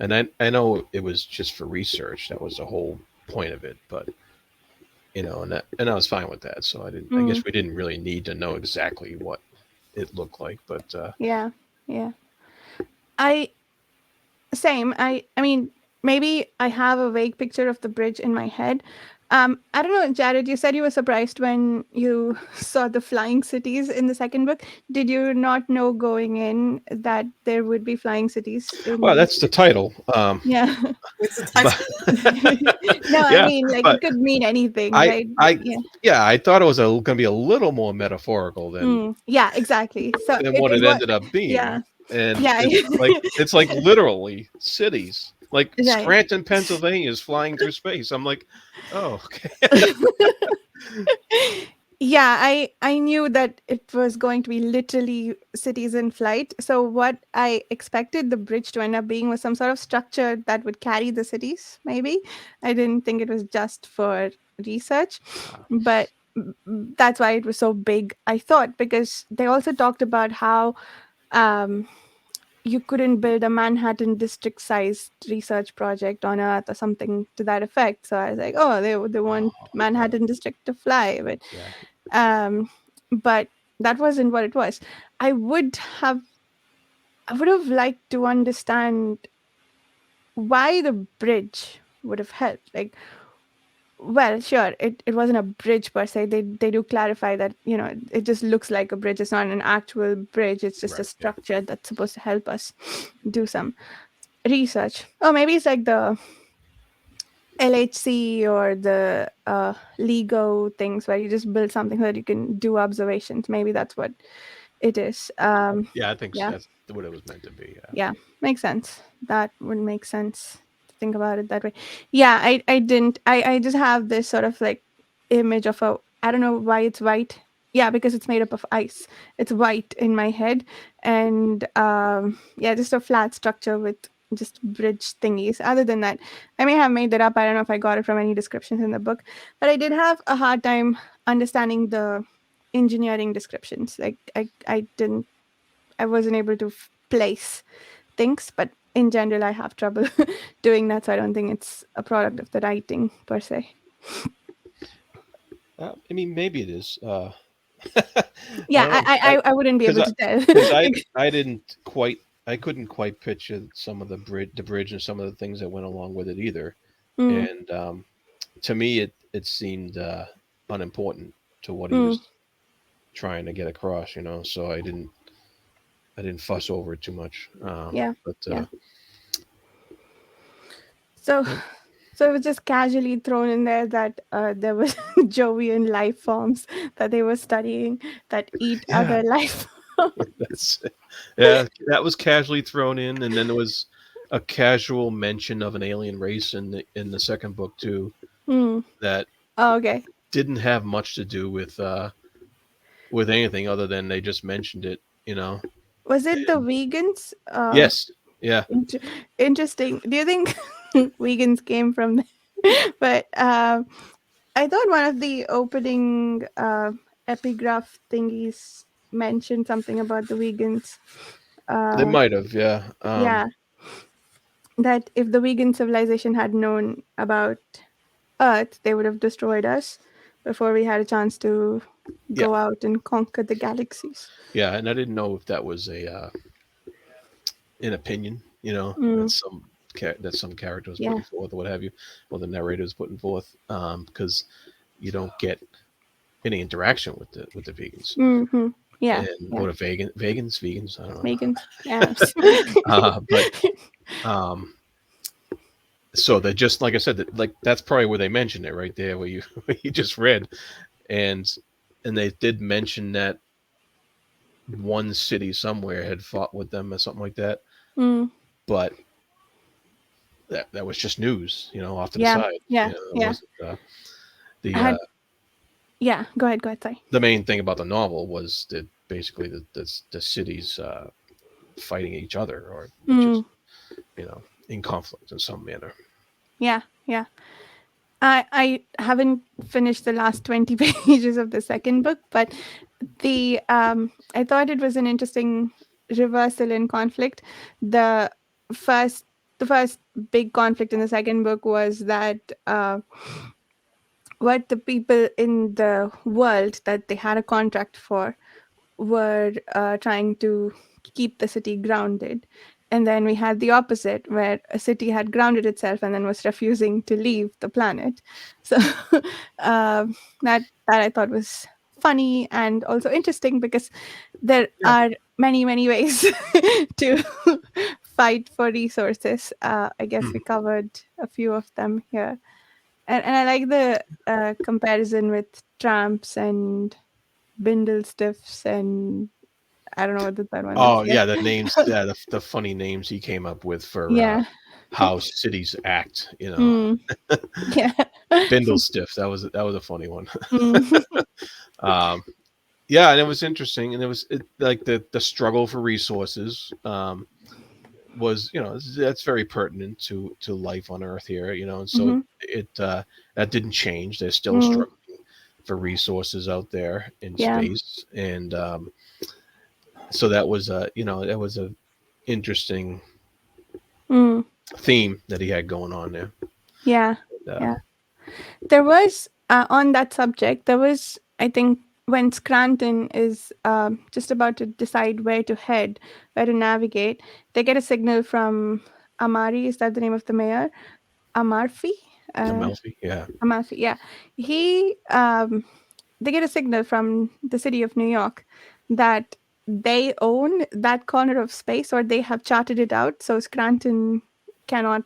B: And I know it was just for research. That was the whole point of it. But and I was fine with that. So I didn't. I
A: Mm,
B: guess we didn't really need to know exactly what it looked like. But
A: yeah. Yeah. I Same. I mean, maybe I have a vague picture of the bridge in my head. I don't know, Jared, you said you were surprised when you saw the flying cities in the second book. Did you not know going in that there would be flying cities in
B: Well,
A: these
B: that's the
A: books?
B: title.
A: Yeah.
C: It's the
B: But
C: title.
A: No, I
B: yeah,
A: mean, like, it
B: but
A: could mean anything,
B: I,
A: right?
B: I,
A: Yeah.
B: yeah, I thought it was going to be a little more metaphorical
A: Mm, yeah, exactly. So
B: than
A: it,
B: what
A: it
B: it
A: was,
B: ended up
A: yeah.
B: being, and
A: Yeah.
B: it's like literally cities, like
A: Right.
B: Scranton, Pennsylvania is flying through space. I'm like, oh, okay.
A: Yeah, I knew that it was going to be literally cities in flight. So what I expected the bridge to end up being was some sort of structure that would carry the cities, maybe. I didn't think it was just for research,
B: Uh,
A: but that's why it was so big, I thought, because they also talked about how um you couldn't build a Manhattan district sized research project on Earth or something to that effect. So I was like, oh, they want
B: oh, yeah,
A: Manhattan district to fly,
B: yeah,
A: um, but that wasn't what it was. I would have I would have liked to understand why the bridge would have helped. Like, well, sure, it wasn't a bridge per se. They do clarify that, it just looks like a bridge. It's not an actual bridge. It's just a
B: right, yeah,
A: structure that's supposed to help us do some research. Or maybe it's like the LHC or the LEGO things where you just build something so that you can do observations. Maybe that's what it is.
B: yeah. I think
A: Yeah,
B: that's what it was meant to be. Yeah,
A: yeah, makes sense. That would make sense to think about it that way. Yeah, I didn't. I just have this sort of like image of a. I don't know why it's white. Yeah, because it's made up of ice. It's white in my head, and yeah, just a flat structure with just bridge thingies. Other than that, I may have made that up. I don't know if I got it from any descriptions in the book, but I did have a hard time understanding the engineering descriptions. Like I didn't I wasn't able to place things, but in general, I have trouble doing that. So I don't think it's a product of the writing per se.
B: I mean, maybe it is. I
A: Yeah,
B: don't know
A: I wouldn't be
B: because
A: able to tell.
B: I didn't quite I couldn't quite picture some of the bridge and some of the things that went along with it either,
A: Mm,
B: and to me it seemed unimportant to what he
A: mm,
B: was trying to get across, so I didn't fuss over it too much.
A: yeah,
B: But
A: yeah. So
B: yeah,
A: so it was just casually thrown in there that there was Jovian life forms that they were studying that eat
B: yeah,
A: other life.
B: that's yeah, that was casually thrown in, and then there was a casual mention of an alien race in the second book too
A: Mm.
B: that
A: Oh, okay.
B: didn't have much to do with anything other than they just mentioned it,
A: Was it the
B: And
A: vegans?
B: yes, yeah,
A: Inter- Interesting. Do you think vegans came from there? But I thought one of the opening epigraph thingies mentioned something about the vegans.
B: they
A: Uh,
B: might have, yeah,
A: yeah, that if the vegan civilization had known about Earth, they would have destroyed us before we had a chance to
B: yeah,
A: go out and conquer the galaxies.
B: yeah, and I didn't know if that was a an opinion, that
A: Mm,
B: that some character was
A: yeah.
B: putting forth or what have you, or the narrator was putting forth, because you don't get any interaction with the vegans
A: Hmm. Yeah.
B: and
A: Yeah.
B: or the vegans, I don't know,
A: Vegans. Yes.
B: but um, so they just like I said, like that's probably where they mentioned it right there, where you where you just read, and they did mention that one city somewhere had fought with them or something like that,
A: Mm,
B: but that was just news, off to the
A: yeah.
B: side.
A: Yeah.
B: It
A: Yeah.
B: wasn't
A: I
B: the
A: had. Yeah. Go ahead. Go ahead. Sorry.
B: the main thing about the novel was that basically the cities fighting each other or
A: Mm,
B: just in conflict in some manner.
A: yeah. Yeah. I haven't finished the last 20 pages of the second book, but the I thought it was an interesting reversal in conflict. The first the first big conflict in the second book was that what the people in the world that they had a contract for were trying to keep the city grounded, And then we had the opposite, where a city had grounded itself and then was refusing to leave the planet. So um, that I thought was funny and also interesting, because there
B: Yeah.
A: are many, many ways to fight for resources. I guess
B: Hmm.
A: we covered a few of them here. And I like the comparison with tramps and bindle stiffs, and I don't know what the third one is.
B: Oh
A: Yeah.
B: yeah, the names, yeah, the funny names he came up with for
A: Yeah.
B: how cities act.
A: Mm. Yeah.
B: Bindle stiff. That was a funny one.
A: Mm.
B: um, yeah, and it was interesting, and like the struggle for resources. Was that's very pertinent to life on Earth here. And so
A: Mhm.
B: that didn't change. They're still
A: Mm.
B: struggling for resources out there in
A: Yeah.
B: space, and so that was a interesting
A: Mm.
B: theme that he had going on there.
A: Yeah.
B: Uh,
A: Yeah. There was on that subject. There was, I think, when Scranton is just about to decide where to head, where to navigate, they get a signal from Amari. Is that the name of the mayor? Amarfi. Uh,
B: Amalfi, yeah.
A: Amalfi. Yeah. He they get a signal from the city of New York that they own that corner of space, or they have charted it out, so Scranton cannot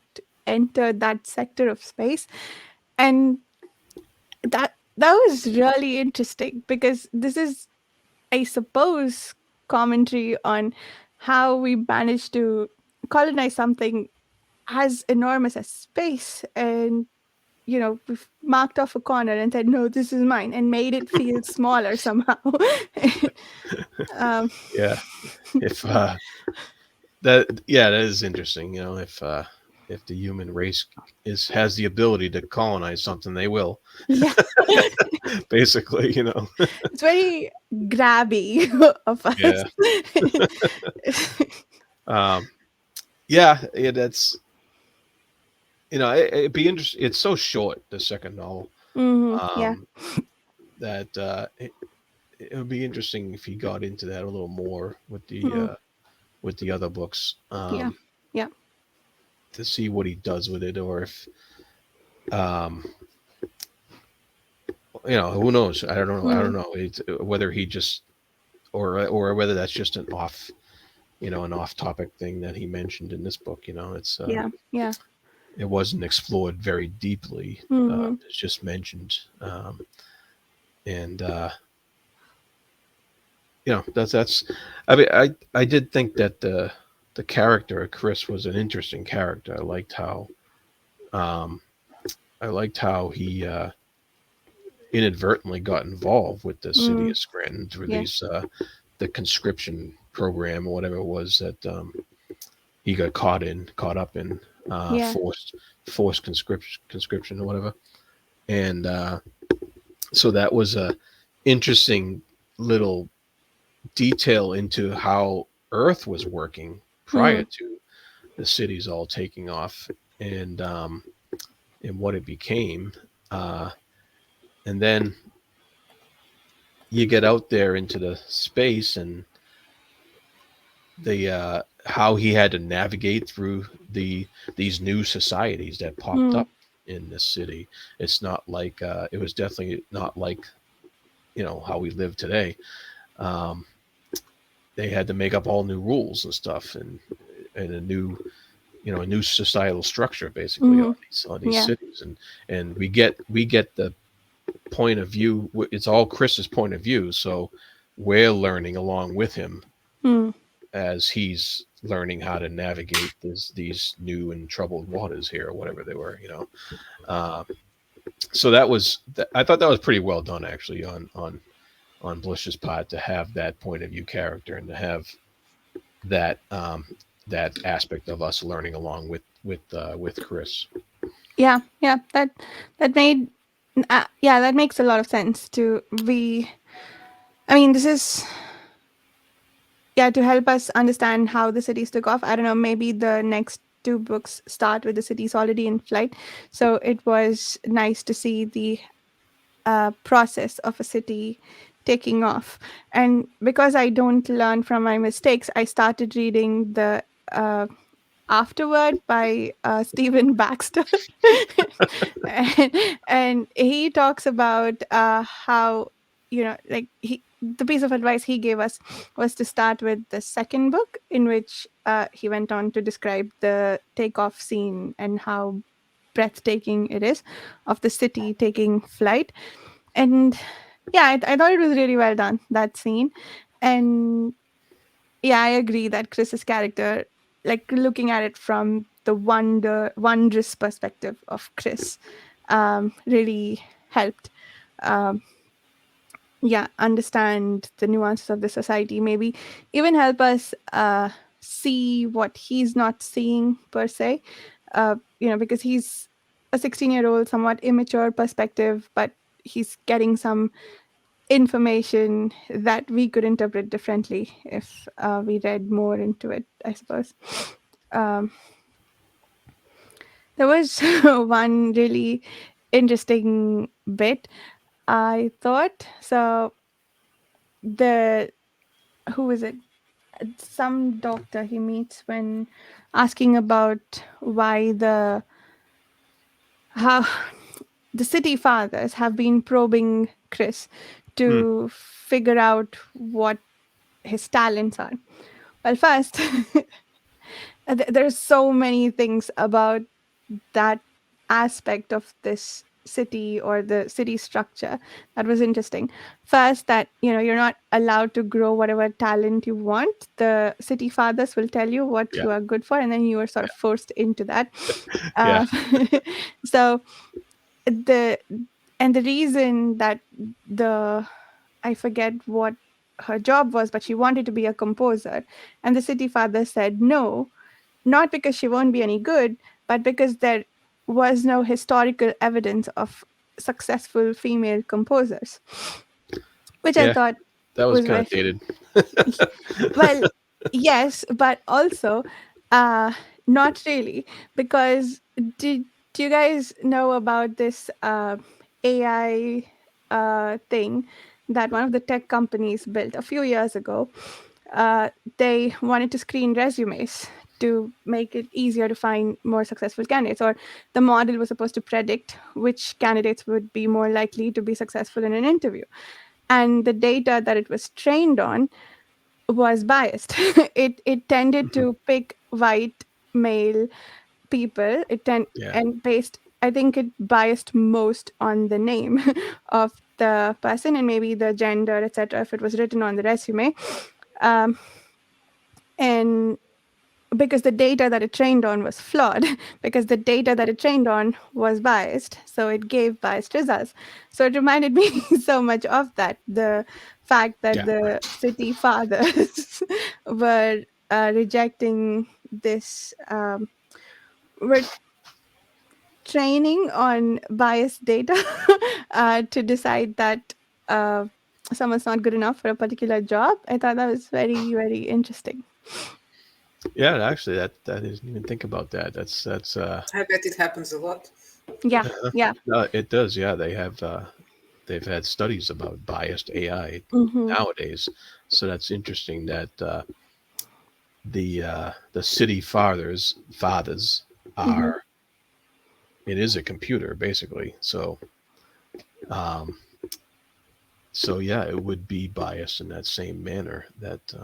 A: enter that sector of space. And that was really interesting, because this is, I suppose, commentary on how we managed to colonize something as enormous as space. And we've marked off a corner and said, no, this is mine, and made it feel smaller somehow. um,
B: Yeah. If that is interesting. If the human race has the ability to colonize something, they will.
A: yeah,
B: Basically.
A: it's very grabby of us.
B: Yeah. Um, yeah, that's it'd be interesting. It's so short, the second novel,
A: Yeah.
B: um, that it would be interesting if he got into that a little more
A: Mm,
B: with the other books,
A: yeah. Yeah.
B: to see what he does with it, or if um, who knows? I don't know. I don't
A: Mm,
B: know. Whether he just or whether that's just an off topic thing that he mentioned in this book.
A: yeah. Yeah.
B: It wasn't explored very deeply.
A: Hmm.
B: It's just mentioned, and that's. I mean, I did think that the character of Chris was an interesting character. Um, I liked how he inadvertently got involved with the city
A: Mm,
B: of Scranton through
A: yeah.
B: these the conscription program or whatever it was that he got caught up in,
A: Yeah.
B: forced conscription or whatever. And so that was a interesting little detail into how Earth was working prior
A: Mm,
B: to the cities all taking off, and what it became. Uh, and then you get out there into the space, and the how he had to navigate through these new societies that popped
A: mm,
B: up in this city. It's not like it was definitely not like how we live today. Um, they had to make up all new rules and stuff, and a new societal structure basically
A: hmm.
B: on these
A: Yeah.
B: cities, and we get the point of view. It's all Chris's point of view, so we're learning along with him
A: Mm,
B: as he's learning how to navigate these new and troubled waters here, or whatever they were. Um, so I thought that was pretty well done, actually, on Blish's part, to have that point of view character, and to have that that aspect of us learning along with Chris.
A: yeah. Yeah. That made yeah, that makes a lot of sense. To be, I mean, this is, yeah, to help us understand how the cities took off. I don't know, maybe the next two books start with the cities already in flight. So it was nice to see the process of a city taking off. And because I don't learn from my mistakes, I started reading the afterward by Stephen Baxter. And he talks about how, like the piece of advice he gave us was to start with the second book, in which he went on to describe the takeoff scene and how breathtaking it is of the city taking flight. And yeah, I thought it was really well done, that scene. And yeah, I agree that Chris's character, like looking at it from the wondrous perspective of Chris, really helped. Um, yeah, understand the nuances of the society. Maybe even help us see what he's not seeing per se. Because he's a 16-year-old, somewhat immature perspective, but he's getting some information that we could interpret differently if we read more into it, I suppose. Um, there was one really interesting bit, I thought. So, the who is it? Some doctor he meets when asking about why how the city fathers have been probing Chris
B: Hmm.
A: to figure out what his talents are. Well, first, there's so many things about that aspect of this city or the city structure that was interesting. First, that you're not allowed to grow whatever talent you want. The city fathers will tell you what
B: Yeah.
A: you are good for, and then you are sort of forced into that.
B: Yeah.
A: uh, so the and the reason that the I forget what her job was, but she wanted to be a composer, and the city father said no, not because she won't be any good, but because there was no historical evidence of successful female composers, which I
B: Yeah.
A: thought
B: That was
A: was
B: kind
A: very
B: of dated.
A: well, yes, but also uh not really, because did do you guys know about this AI thing that one of the tech companies built a few years ago? They wanted to screen resumes to make it easier to find more successful candidates, or the model was supposed to predict which candidates would be more likely to be successful in an interview. And the data that it was trained on was biased. It tended
B: Mhm.
A: to pick white male people.
B: Yeah.
A: And based, I think it biased most on the name of the person and maybe the gender, etc. If it was written on the resume, um, and because the data that it trained on was flawed, because the data that it trained on was biased, so it gave biased results. So it reminded me so much of that, the fact that
B: Yeah. Right.
A: the city fathers were rejecting this, were training on biased data to decide that uh, someone's not good enough for a particular job. I thought that was very, very interesting.
B: Yeah. Actually, that didn't even think about that. That's
C: I bet it happens a lot.
A: Yeah, yeah.
B: no, it does. Yeah. They've had studies about biased AI
A: Hmm.
B: nowadays. So that's interesting that the city fathers
A: Hmm.
B: are, it is a computer basically. Um, so yeah, it would be biased in that same manner. That's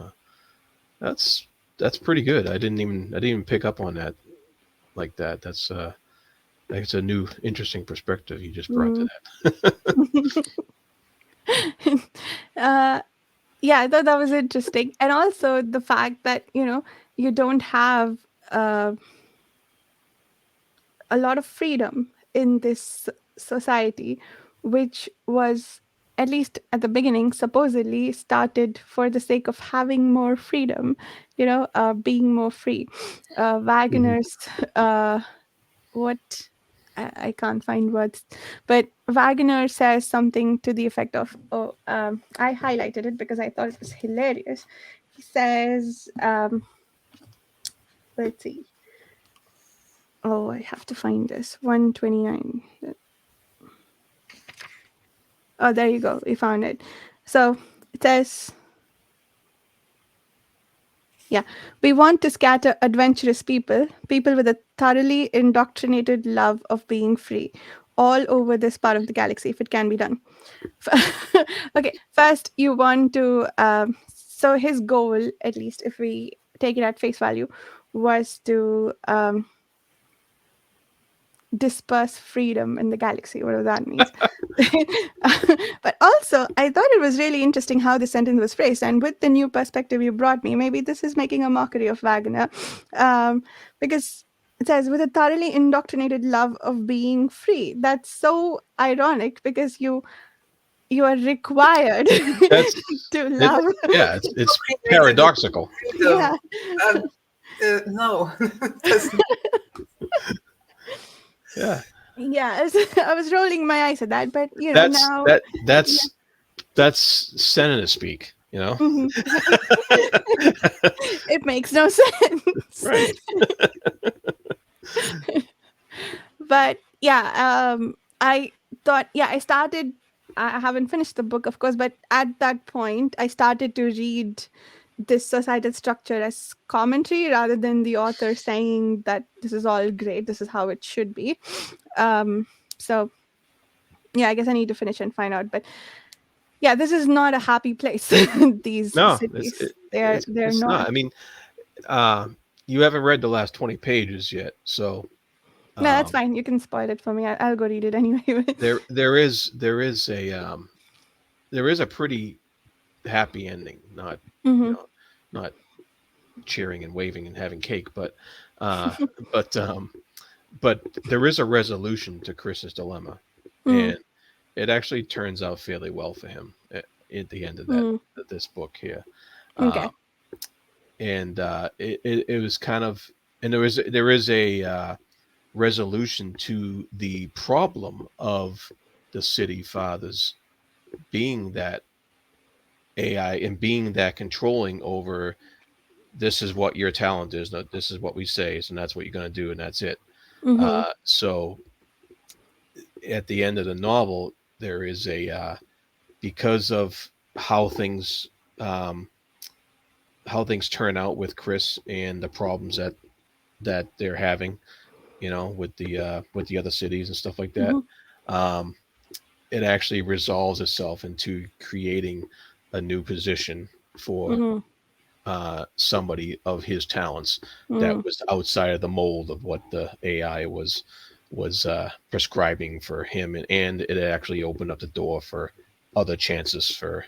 B: that's pretty good. I didn't even pick up on that like that. That's a new interesting perspective you just brought to
A: Mm.
B: that.
A: uh, yeah, I thought that was interesting. And also the fact that, you don't have uh, a lot of freedom in this society, which was, at least at the beginning, supposedly started for the sake of having more freedom, being more free.
B: Mhm.
A: Wagner's, what I can't find words, but Wagner says something to the effect of, oh, I highlighted it because I thought it was hilarious. He says, let's see. Oh, I have to find this. 129. Oh, there you go. We found it. So it says, Yeah, we want to scatter adventurous people, people with a thoroughly indoctrinated love of being free, all over this part of the galaxy, if it can be done. Okay, first, you want to. So, his goal, at least if we take it at face value, was to disperse freedom in the galaxy, whatever that means. But also, I thought it was really interesting how the sentence was phrased. And with the new perspective you brought me, maybe this is making a mockery of Wagner, because it says, with a thoroughly indoctrinated love of being free. That's so ironic because you are required
B: That's
A: to
B: it.
A: love.
B: Yeah, it's
C: Created the
B: paradoxical.
C: freedom.
A: Yeah.
C: Um, no, that's not.
B: Yeah,
A: Yeah, I was rolling my eyes at that, but
B: that's
A: now,
B: that
A: yeah.
B: that's that's senator speak.
A: Mhm. It makes no sense.
B: Right.
A: But yeah, I thought, yeah, I haven't finished the book, of course, but at that point, I started to read this societal structure as commentary rather than the author saying that this is all great, this is how it should be. Um, so yeah, I guess I need to finish and find out. But yeah, this is not a happy place. These
B: No,
A: cities, they're
B: it's
A: not.
B: not. I mean, uh, you haven't read the last 20 pages yet, so
A: No, that's
B: um,
A: fine. You can spoil it for me. I'll go read it anyway.
B: there is a pretty happy ending. Not you
A: Mm-hmm.
B: know not cheering and waving and having cake, uh, but but there is a resolution to Chris's dilemma,
A: Mm,
B: and it actually turns out fairly well for him at the end of
A: mm,
B: this book here.
A: okay.
B: Um, and it was kind of, and there is a resolution to the problem of the city fathers being that AI and being that controlling over, this is what your talent is, this is what we say, and that's what you're going to do, and that's it.
A: Mm-hmm.
B: So at the end of the novel, there is because of how things um, how things turn out with Chris and the problems that they're having, with the other cities and stuff like that.
A: Mm-hmm.
B: Um, it actually resolves itself into creating a new position for
A: Mm-hmm.
B: somebody of his talents that
A: Mm,
B: was outside of the mold of what the AI was prescribing for him, and it actually opened up the door for other chances for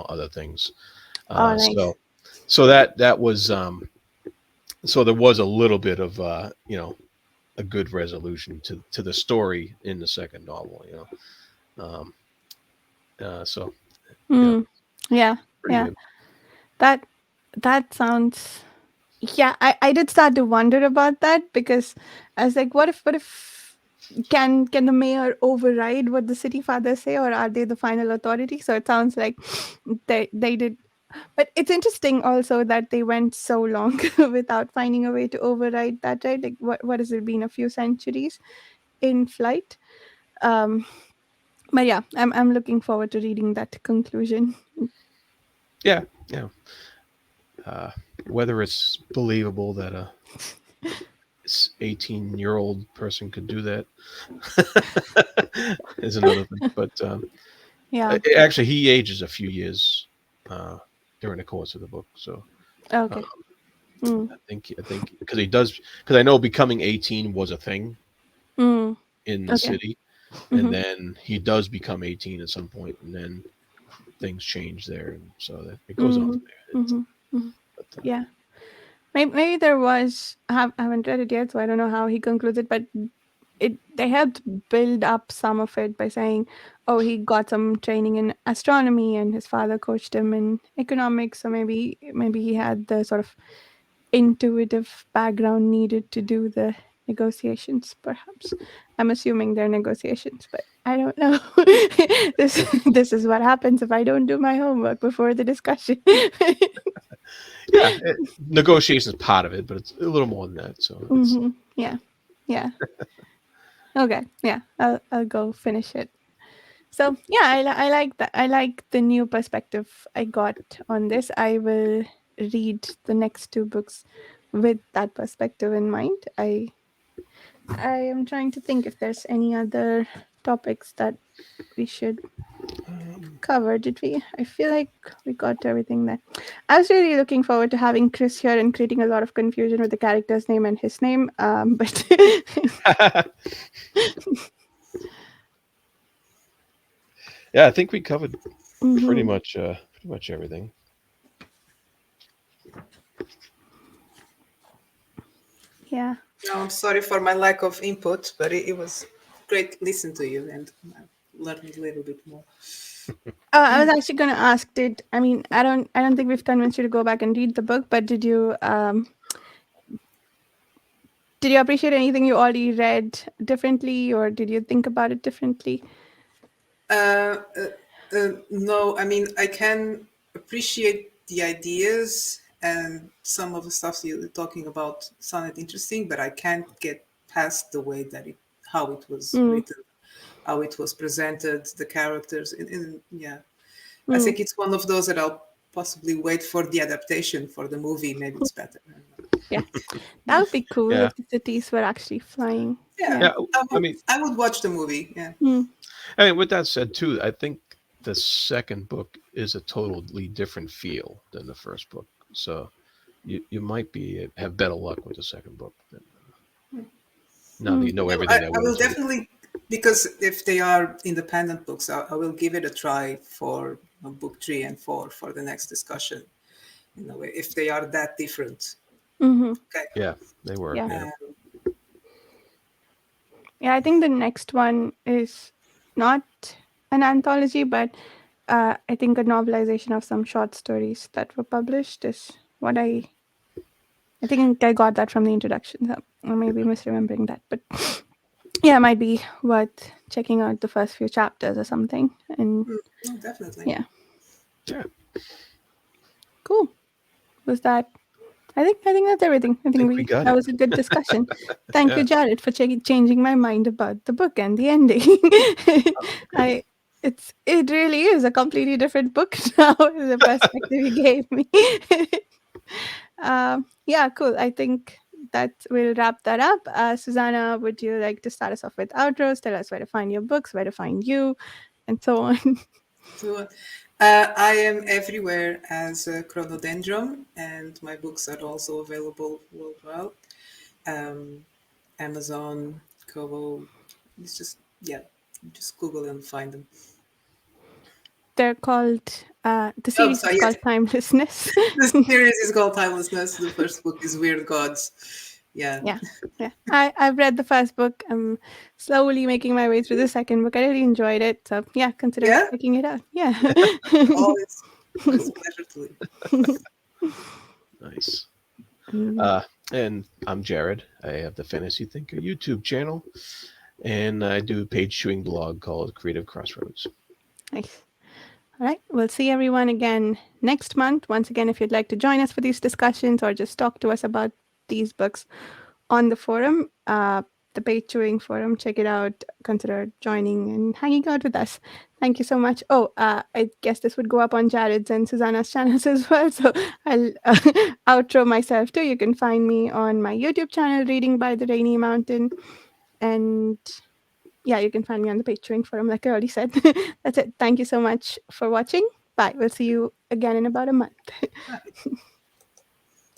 B: other things.
A: oh,
B: Uh,
A: nice.
B: so so that was so there was a little bit of a good resolution to the story in the second novel. Um, so yeah,
A: Mm, yeah,
B: pretty
A: yeah.
B: good.
A: That that sounds. Yeah, I did start to wonder about that because I was like, what if can the mayor override what the city fathers say, or are they the final authority? So it sounds like they did. But it's interesting also that they went so long without finding a way to override that, right? Like what has it been, a few centuries in flight? Um, but yeah, I'm looking forward to reading that conclusion.
B: Yeah, yeah. Uh, Whether it's believable that a 18-year-old person could do that is another thing. But
A: Yeah.
B: actually, he ages a few years uh, during the course of the book. So uh,
A: Okay. Mm,
B: I think because I know becoming 18 was a thing
A: mm,
B: in the
A: okay.
B: city, and
A: Mm-hmm,
B: then he does become 18 at some point, and then things change there, and so that it goes on
A: mm-hmm,
B: from there.
A: mm-hmm, mm-hmm.
B: But
A: Yeah. Maybe there was. I haven't read it yet, so I don't know how he concludes it. But they helped build up some of it by saying, "Oh, he got some training in astronomy, and his father coached him in economics. So maybe he had the sort of intuitive background needed to do the negotiations. Perhaps I'm assuming they're negotiations, but I don't know. This is what happens if I don't do my homework before the discussion.
B: yeah, negotiation is part of it, but it's a little more than that. So it's
A: Hmm. Yeah, yeah. Okay, yeah. I'll go finish it. So yeah, I like that. I like the new perspective I got on this. I will. read the next two books with that perspective in mind. I am trying to think if there's any other topics that we should cover. Did we? I feel like we got to everything there. I was really looking forward to having Chris here and creating a lot of confusion with the character's name and his name. But
B: Yeah, I think we covered
A: Mhm.
B: pretty much everything.
A: Yeah.
C: No, I'm sorry for my lack of input, but it was great to listen to you and learn a little bit more.
A: I was actually going to ask. I don't think we've convinced you to go back and read the book, but did you appreciate anything you already read differently, or did you think about it differently?
C: Uh, no, I mean, I can appreciate the ideas and some of the stuff you're talking about sounded interesting, but I can't get past the way that how it was
A: Mm,
C: written, how it was presented, the characters. Yeah, I
A: mm.
C: think it's one of those that I'll possibly wait for the adaptation for the movie. Maybe it's better. I don't know.
A: Yeah, that would be cool
B: Yeah,
A: if the cities were actually flying.
C: Yeah,
A: Yeah.
B: yeah. I mean,
C: I would watch the movie. Yeah.
A: Mm,
B: with that said, too, I think the second book is a totally different feel than the first book. So you might be have better luck with the second book than, now that
A: mm.
B: you know
C: No,
B: everything that
C: I will
B: goes with it.
C: definitely, because if they are independent books, I will give it a try for book 3 and 4 for the next discussion. You know, if they are that different.
A: Mm-hmm.
C: Okay.
B: Yeah, they were.
A: Yeah.
B: Yeah.
A: Yeah, I think the next one is not an anthology, but I think a novelization of some short stories that were published is what I think I got that from the introduction. So I may be misremembering that, but yeah, it might be worth checking out the first few chapters or something. And
C: No, definitely.
A: yeah,
B: Yeah.
A: cool. Was that? I think that's everything. I
B: I
A: think
B: think we
A: we
B: got
A: that
B: it.
A: was a good discussion. Thank you,
B: Yeah.
A: Jared, for changing my mind about the book and the ending. I it really is a completely different book now. The perspective you gave me. Yeah, cool. I think that will wrap that up. Susanna, would you like to start us off with outros? Tell us where to find your books, where to find you, and so on.
C: So I am everywhere as a chronodendron, and my books are also available worldwide. Um, Amazon, Kobo. It's just, yeah, just Google and find them.
A: They're called the
C: Oh,
A: series
C: so
A: is
C: yes,
A: called Timelessness.
C: the series is called Timelessness. The first book is Weird Gods. Yeah.
A: Yeah, yeah. I've read the first book. I'm slowly making my way through the second book. I really enjoyed it. So yeah, consider
C: Yeah.
A: checking it out. Yeah.
C: Always a pleasure to leave.
B: Nice.
A: Mm,
B: Uh, and I'm Jared. I have the Fantasy Thinker YouTube channel, and I do a page chewing blog called Creative Crossroads.
A: nice. All right. We'll see everyone again next month. Once again, if you'd like to join us for these discussions or just talk to us about these books on the forum, the Page Chewing Forum, check it out. Consider joining and hanging out with us. Thank you so much. Oh, I guess this would go up on Jared's and Susanna's channels as well. So I'll outro myself too. You can find me on my YouTube channel, Reading by the Rainy Mountain. And yeah, you can find me on the Patreon forum, like I already said. That's it. Thank you so much for watching. Bye. We'll see you again in about a month.